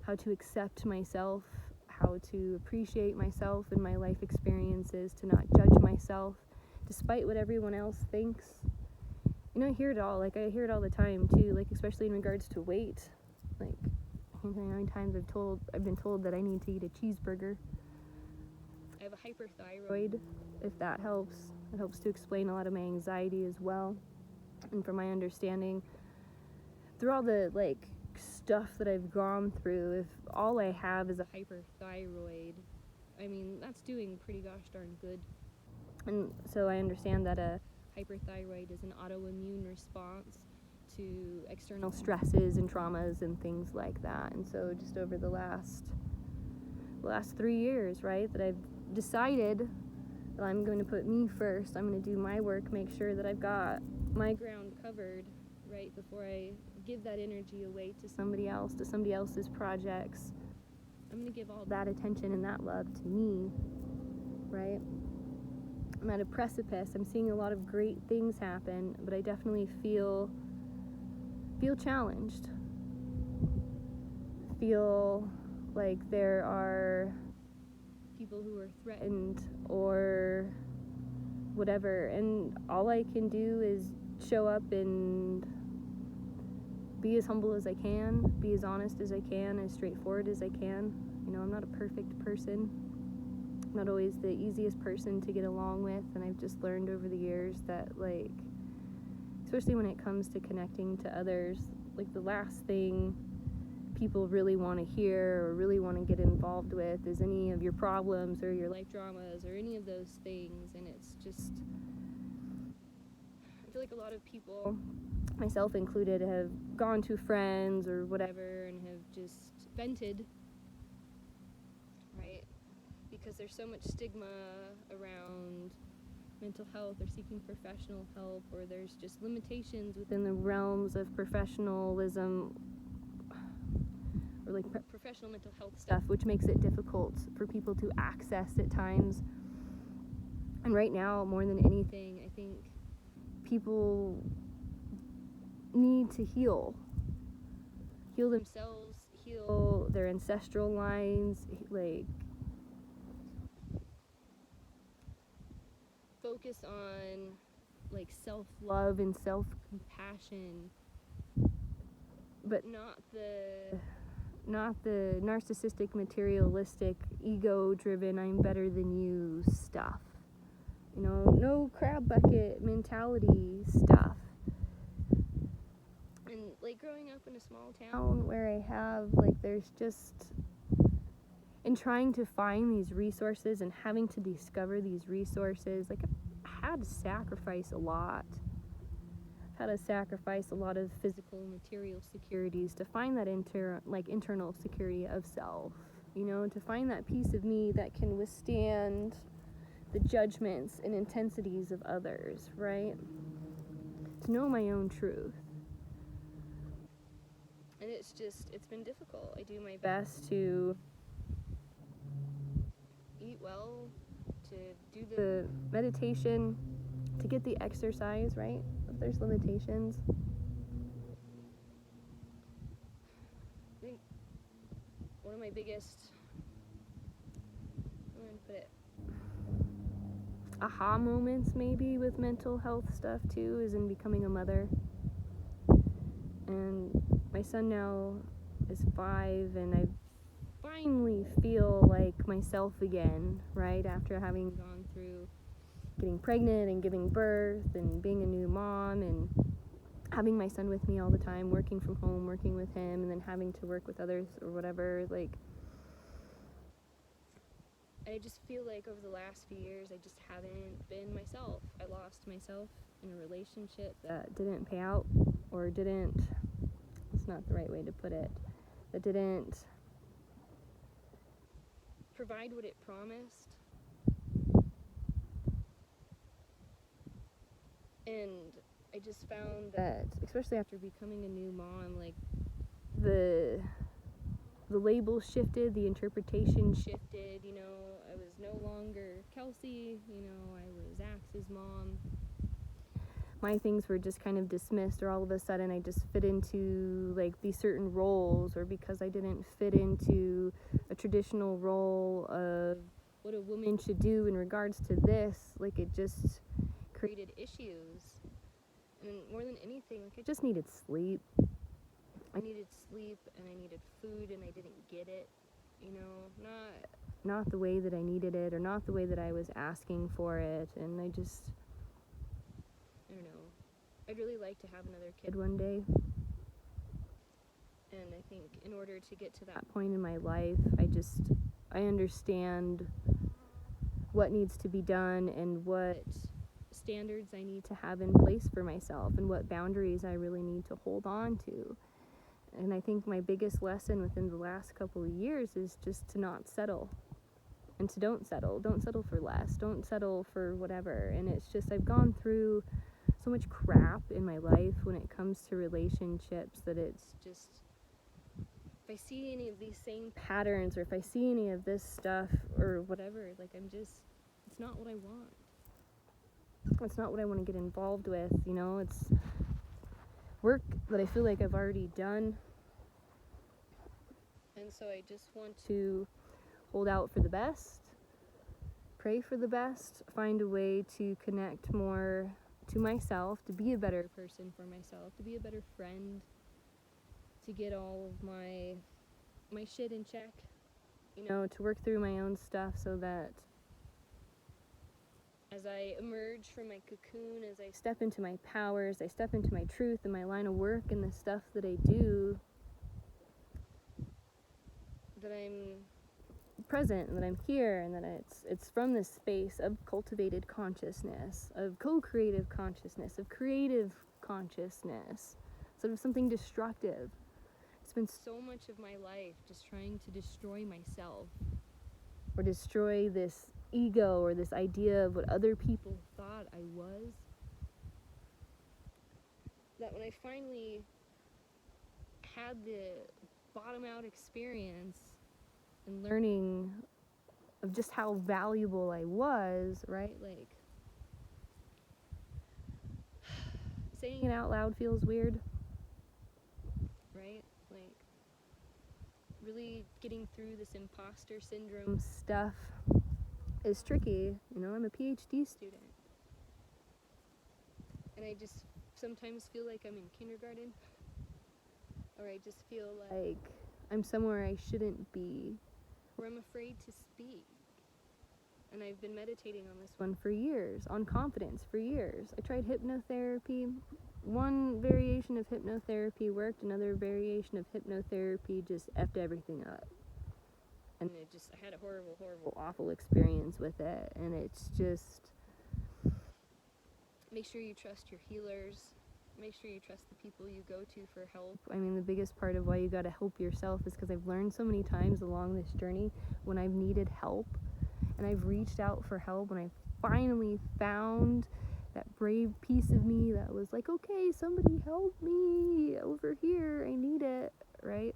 how to accept myself, how to appreciate myself and my life experiences, to not judge myself despite what everyone else thinks. You know, I hear it all. Like, I hear it all the time too, like, especially in regards to weight. Like, I can't tell you how many times I've been told that I need to eat a cheeseburger. I have a hyperthyroid, if that helps. It helps to explain a lot of my anxiety as well. And from my understanding, through all the, like, stuff that I've gone through, if all I have is a hyperthyroid, I mean, that's doing pretty gosh darn good. And so I understand that a hyperthyroid is an autoimmune response to external stresses and traumas and things like that. And so just over the last 3 years, right, that I've decided that I'm going to put me first. I'm going to do my work, make sure that I've got my ground covered, right, before I give that energy away to somebody else, to somebody else's projects. I'm going to give all that attention and that love to me, right? I'm at a precipice. I'm seeing a lot of great things happen, but I definitely feel challenged. Feel like there are people who are threatened or whatever, and all I can do is show up and be as humble as I can, be as honest as I can, as straightforward as I can. You know, I'm not a perfect person. I'm not always the easiest person to get along with, and I've just learned over the years that, like, especially when it comes to connecting to others, like, the last thing people really want to hear or really want to get involved with is any of your problems or your life dramas or any of those things. And it's just, I feel like a lot of people, myself included, have gone to friends or whatever and have just vented, right? Because there's so much stigma around mental health or seeking professional help, or there's just limitations within the realms of professionalism, or like professional mental health stuff, which makes it difficult for people to access at times. And right now, more than anything, I think people need to heal themselves, heal their ancestral lines, like focus on like self-love and self-compassion, but not the narcissistic, materialistic, ego-driven, I'm better than you stuff. You know, no crab bucket mentality stuff. And like growing up in a small town where I have, like, there's just, in trying to find these resources and having to discover these resources, like, I had to sacrifice a lot. I've had to sacrifice a lot of physical, material securities to find that internal security of self, you know, to find that piece of me that can withstand the judgments and intensities of others, right? To know my own truth. And it's been difficult. I do my best to eat well, to do the meditation, to get the exercise, right? But there's limitations. I think one of my biggest, I'm going to put it, aha moments maybe with mental health stuff too is in becoming a mother. And my son now is 5, and I finally feel like myself again, right? After having gone through getting pregnant and giving birth and being a new mom and having my son with me all the time, working from home, working with him, and then having to work with others or whatever, like, I just feel like over the last few years I just haven't been myself. I lost myself in a relationship that didn't pay out, or didn't, it's not the right way to put it, that didn't provide what it promised. And I just found that, especially after becoming a new mom, like, the label shifted, the interpretation shifted, you know, I was no longer Kelsey, you know, I was Axe's mom. My things were just kind of dismissed, or all of a sudden I just fit into, like, these certain roles, or because I didn't fit into a traditional role of what a woman should do in regards to this, like, it just created issues. And more than anything, like, I just needed sleep. I needed sleep, and I needed food, and I didn't get it, you know, not the way that I needed it, or not the way that I was asking for it. And I don't know, I'd really like to have another kid one day. And I think in order to get to that point in my life, I understand what needs to be done, and what standards I need to have in place for myself, and what boundaries I really need to hold on to. And I think my biggest lesson within the last couple of years is just to not settle, and to don't settle for less, don't settle for whatever. And it's just, I've gone through so much crap in my life when it comes to relationships, that it's just, if I see any of these same patterns, or if I see any of this stuff or whatever, like, it's not what I want. It's not what I want to get involved with, you know. It's work that I feel like I've already done. And so I just want to hold out for the best, pray for the best, find a way to connect more to myself, to be a better person for myself, to be a better friend, to get all of my shit in check, you know, to work through my own stuff, so that as I emerge from my cocoon, as I step into my powers, I step into my truth and my line of work and the stuff that I do, that I'm present, and that I'm here, and that it's from this space of cultivated consciousness, of co-creative consciousness, of creative consciousness, instead of something destructive. I spent so much of my life just trying to destroy myself, or destroy this ego, or this idea of what other people thought I was, that when I finally had the bottom out experience and learning of just how valuable I was, right? Like, saying it out loud feels weird, right? Like, really getting through this imposter syndrome stuff is tricky. You know, I'm a PhD student, and I just sometimes feel like I'm in kindergarten, or I just feel like I'm somewhere I shouldn't be, or I'm afraid to speak. And I've been meditating on this one for years, on confidence for years. I tried hypnotherapy. One variation of hypnotherapy worked, another variation of hypnotherapy just effed everything up. And I had a horrible, awful experience with it. And it's just, make sure you trust your healers. Make sure you trust the people you go to for help. I mean, the biggest part of why you gotta help yourself is because I've learned so many times along this journey when I've needed help, and I've reached out for help, and I finally found that brave piece of me that was like, okay, somebody help me over here, I need it, right?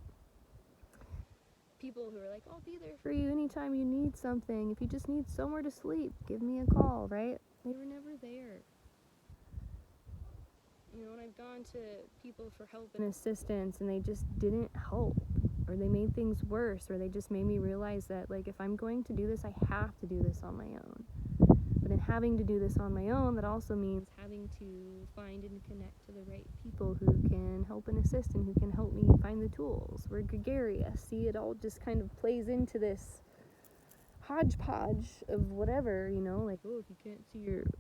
People who are like, I'll be there for you anytime you need something. If you just need somewhere to sleep, give me a call, right? They were never there. You know, and I've gone to people for help and assistance, and they just didn't help, or they made things worse, or they just made me realize that, like, if I'm going to do this, I have to do this on my own. But in having to do this on my own, that also means having to find and connect to the right people who can help and assist and who can help me find the tools. We're gregarious. See, it all just kind of plays into this hodgepodge of whatever, like, oh, if you can't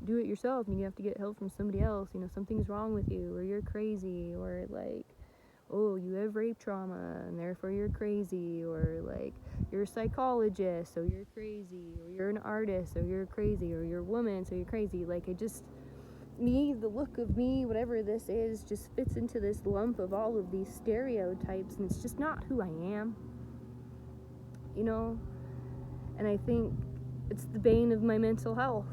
do it yourself and you have to get help from somebody else, something's wrong with you, or you're crazy, or like, oh, you have rape trauma and therefore you're crazy, or like, you're a psychologist so you're crazy, or you're an artist so you're crazy, or you're a woman so you're crazy. Like, it just, the look of me, whatever this is, just fits into this lump of all of these stereotypes, and it's just not who I am, and I think it's the bane of my mental health,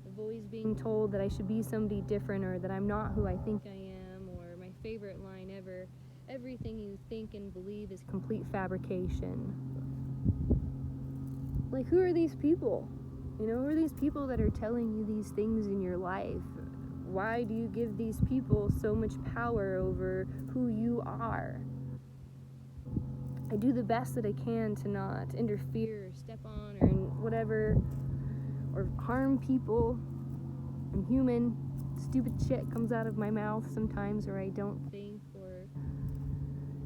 of always being told that I should be somebody different, or that I'm not who I think I am, or my favorite line ever, everything you think and believe is complete fabrication. Like, who are these people? Who are these people that are telling you these things in your life? Why do you give these people so much power over who you are? I do the best that I can to not interfere or step on or whatever, or harm people. I'm human. Stupid shit comes out of my mouth sometimes, or I don't think, or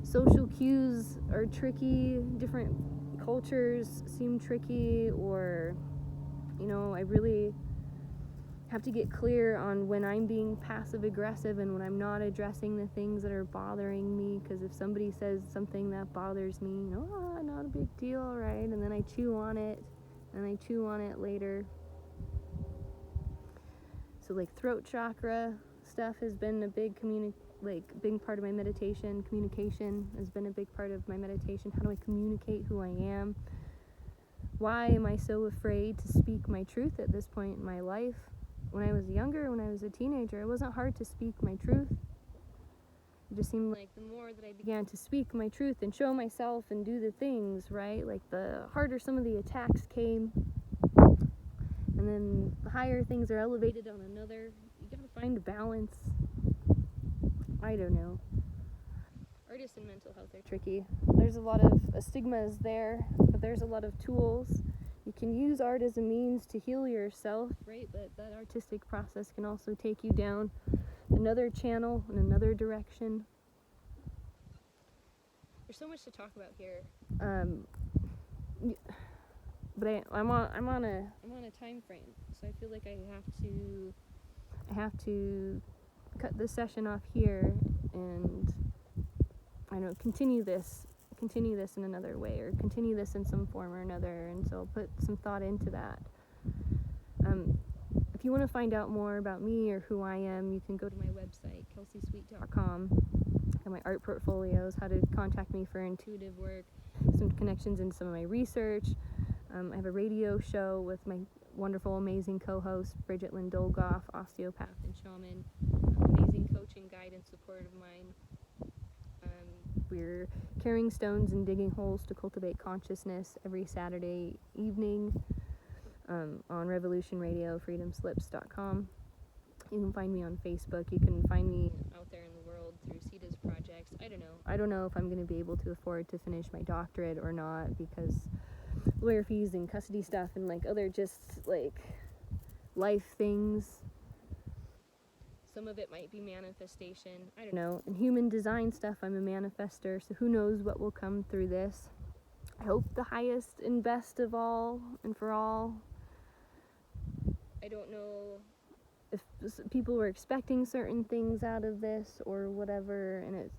social cues are tricky. Different cultures seem tricky, or, I really have to get clear on when I'm being passive aggressive and when I'm not addressing the things that are bothering me. Because if somebody says something that bothers me, not a big deal, right? And then I chew on it, and I chew on it later. So like throat chakra stuff has been a big big part of my meditation. Communication has been a big part of my meditation. How do I communicate who I am? Why am I so afraid to speak my truth at this point in my life? When I was younger, when I was a teenager, it wasn't hard to speak my truth. It just seemed like the more that I began to speak my truth and show myself and do the things, right? Like, the harder some of the attacks came. And then the higher things are elevated on another. You gotta find a balance. I don't know. Artists and mental health are tricky. There's a lot of stigmas there, but there's a lot of tools. You can use art as a means to heal yourself, right? But that artistic process can also take you down another channel in another direction. There's so much to talk about here. But I'm on a time frame, so I feel like I have to cut this session off here, and I don't know, continue this in another way, or continue this in some form or another. And so I'll put some thought into that. If you want to find out more about me or who I am, you can go to my website, kelseysweet.com. I have my art portfolios, how to contact me for intuitive work, some connections in some of my research. I have a radio show with my wonderful, amazing co-host, Bridget Lynn Dolgoff, osteopath and shaman, amazing coach and guide and support of mine. We're carrying stones and digging holes to cultivate consciousness every Saturday evening on Revolution Radio, freedomslips.com. You can find me on Facebook. You can find me out there in the world through SITAS projects. I don't know if I'm going to be able to afford to finish my doctorate or not, because lawyer fees and custody stuff and like other just like life things. Some of it might be manifestation. I don't know. In human design stuff, I'm a manifester, so who knows what will come through this. I hope the highest and best of all and for all. I don't know if people were expecting certain things out of this or whatever, and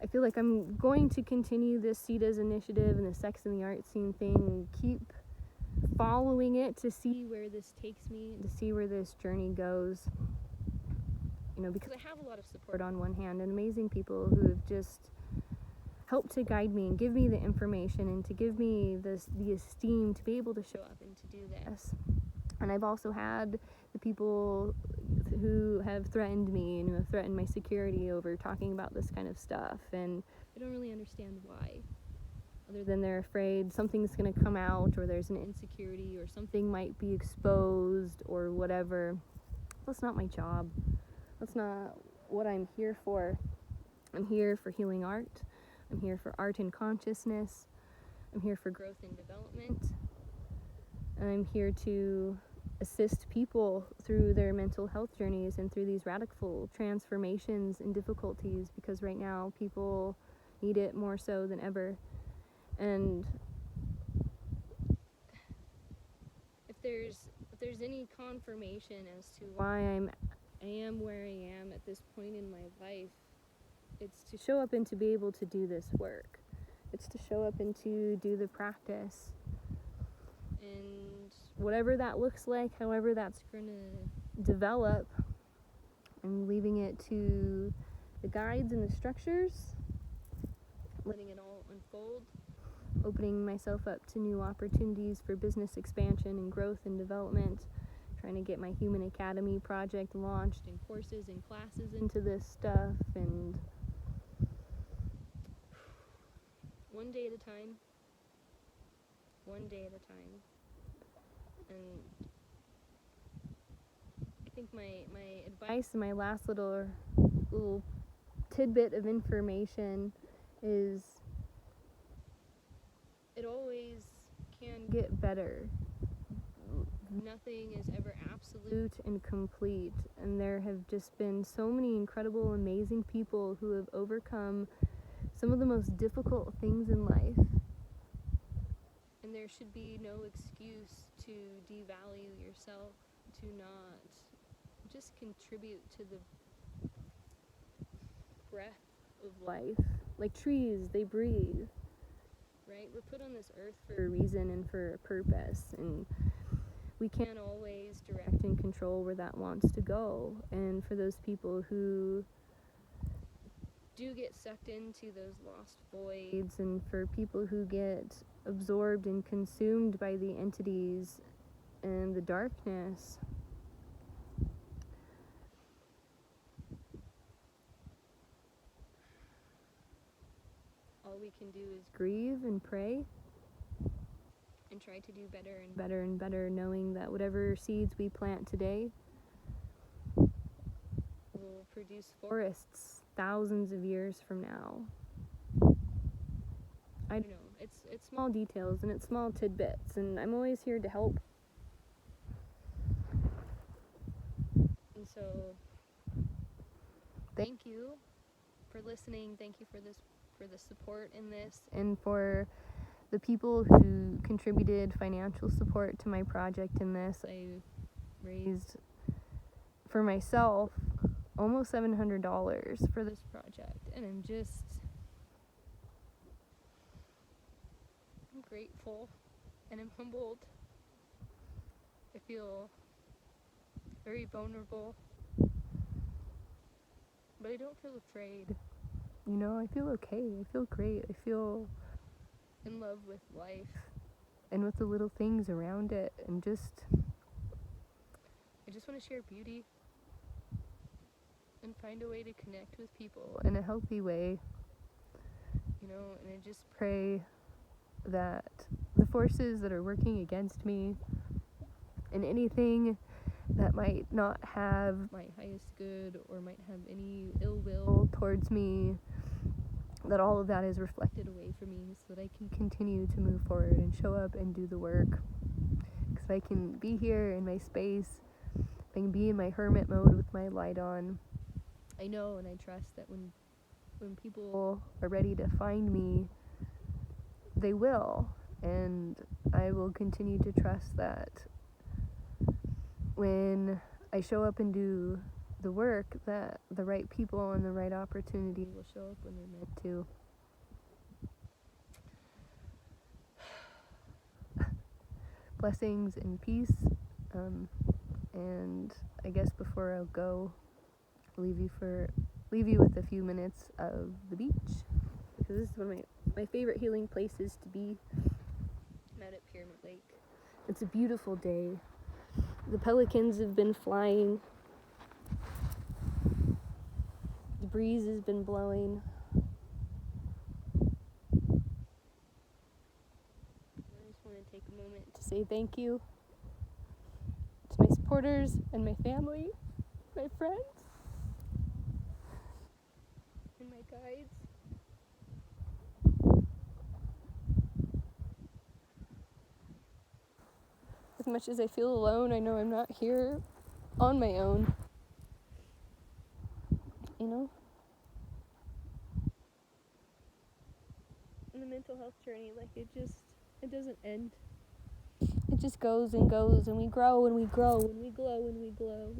I feel like I'm going to continue this SITAS initiative and the sex and the art scene thing, and keep following it to see where this takes me, to see where this journey goes. Because I have a lot of support on one hand, and amazing people who have just helped to guide me and give me the information and to give me the esteem to be able to show up and to do this. And I've also had the people who have threatened me and who have threatened my security over talking about this kind of stuff, and I don't really understand why, other than they're afraid something's going to come out, or there's an insecurity, or something might be exposed or whatever. That's not my job. That's not what I'm here for. I'm here for healing art. I'm here for art and consciousness. I'm here for growth and development. And I'm here to assist people through their mental health journeys and through these radical transformations and difficulties, because right now people need it more so than ever. And if there's any confirmation as to why I am where I am at this point in my life, it's to show up and to be able to do this work. It's to show up and to do the practice. And whatever that looks like, however that's going to develop, I'm leaving it to the guides and the structures, letting it all unfold, opening myself up to new opportunities for business expansion and growth and development, trying to get my Human Academy project launched and courses and classes into this stuff, and one day at a time. And I think my advice and my last little tidbit of information is it always can get better. Nothing is ever absolute and complete, and there have just been so many incredible, amazing people who have overcome some of the most difficult things in life. And there should be no excuse to devalue yourself, to not just contribute to the breath of life. Like trees, they breathe, right? We're put on this earth for a reason and for a purpose, and we can't always direct and control where that wants to go. And for those people who do get sucked into those lost voids, and for people who get absorbed and consumed by the entities and the darkness, all we can do is grieve and pray and try to do better and better and better, knowing that whatever seeds we plant today will produce forests thousands of years from now. I don't know, it's small details and it's small tidbits, and I'm always here to help. And so thank you for listening, thank you for the support in this, and for the people who contributed financial support to my project in this. I raised for myself almost $700 for this project, and I'm grateful and I'm humbled. I feel very vulnerable, but I don't feel afraid. You know, I feel okay. I feel great. I feel in love with life and with the little things around it, and I just want to share beauty and find a way to connect with people in a healthy way, you know. And I just pray that the forces that are working against me and anything that might not have my highest good or might have any ill will towards me, that all of that is reflected away from me, so that I can continue to move forward and show up and do the work. Because I can be here in my space, I can be in my hermit mode with my light on. I know and I trust that when people are ready to find me, they will. And I will continue to trust that when I show up and do the work, that the right people and the right opportunity will show up when they're meant to. Blessings and peace. And I guess before I'll go, leave you with a few minutes of the beach, because this is one of my favorite healing places to be. I'm out at Pyramid Lake. It's a beautiful day. The pelicans have been flying. The breeze has been blowing. I just want to take a moment to say thank you to my supporters and my family, my friends, and my guides. as much as I feel alone, I know I'm not here on my own. You know? And the mental health journey, like, it doesn't end. It just goes and goes, and we grow and we grow, and we glow and we glow.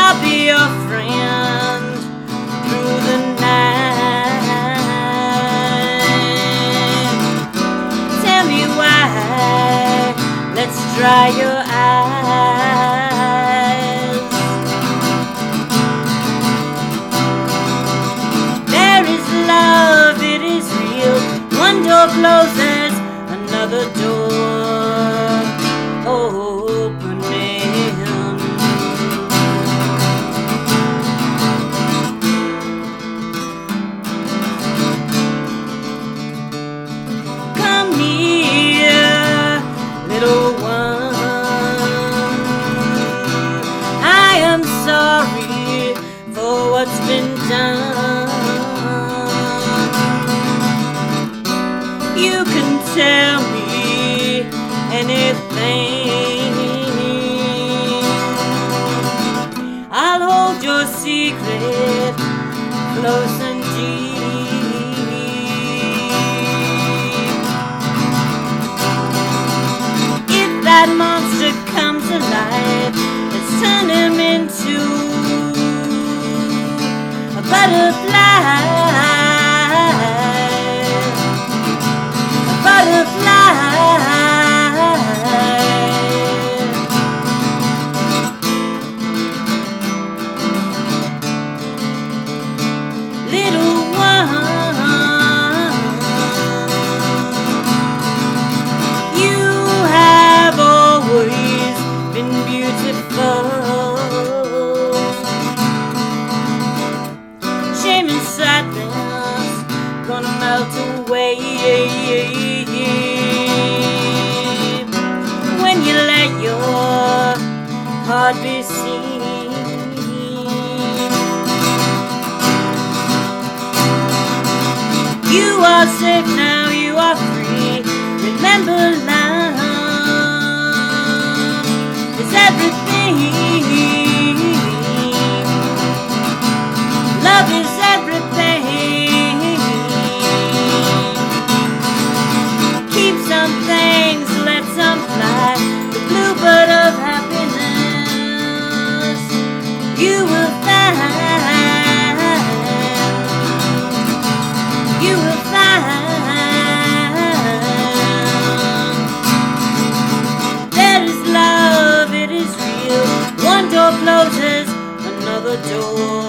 I'll be your friend through the night. Tell me why, let's dry your eyes. There is love, it is real. One door closes, another door opening. Come near, little one. I am sorry for what's been done. You can tell me anything. I'll hold your secret close and deep. If that monster comes alive, let's turn him into a butterfly. Little one, you have always been beautiful. Shame and sadness gonna melt away when you let your heart be seen. You are safe now, you are free. Remember, love is everything. Love is everything. Keep some things, let some fly. The bluebird of happiness you will find. You will find there is love, it is real. One door closes, another door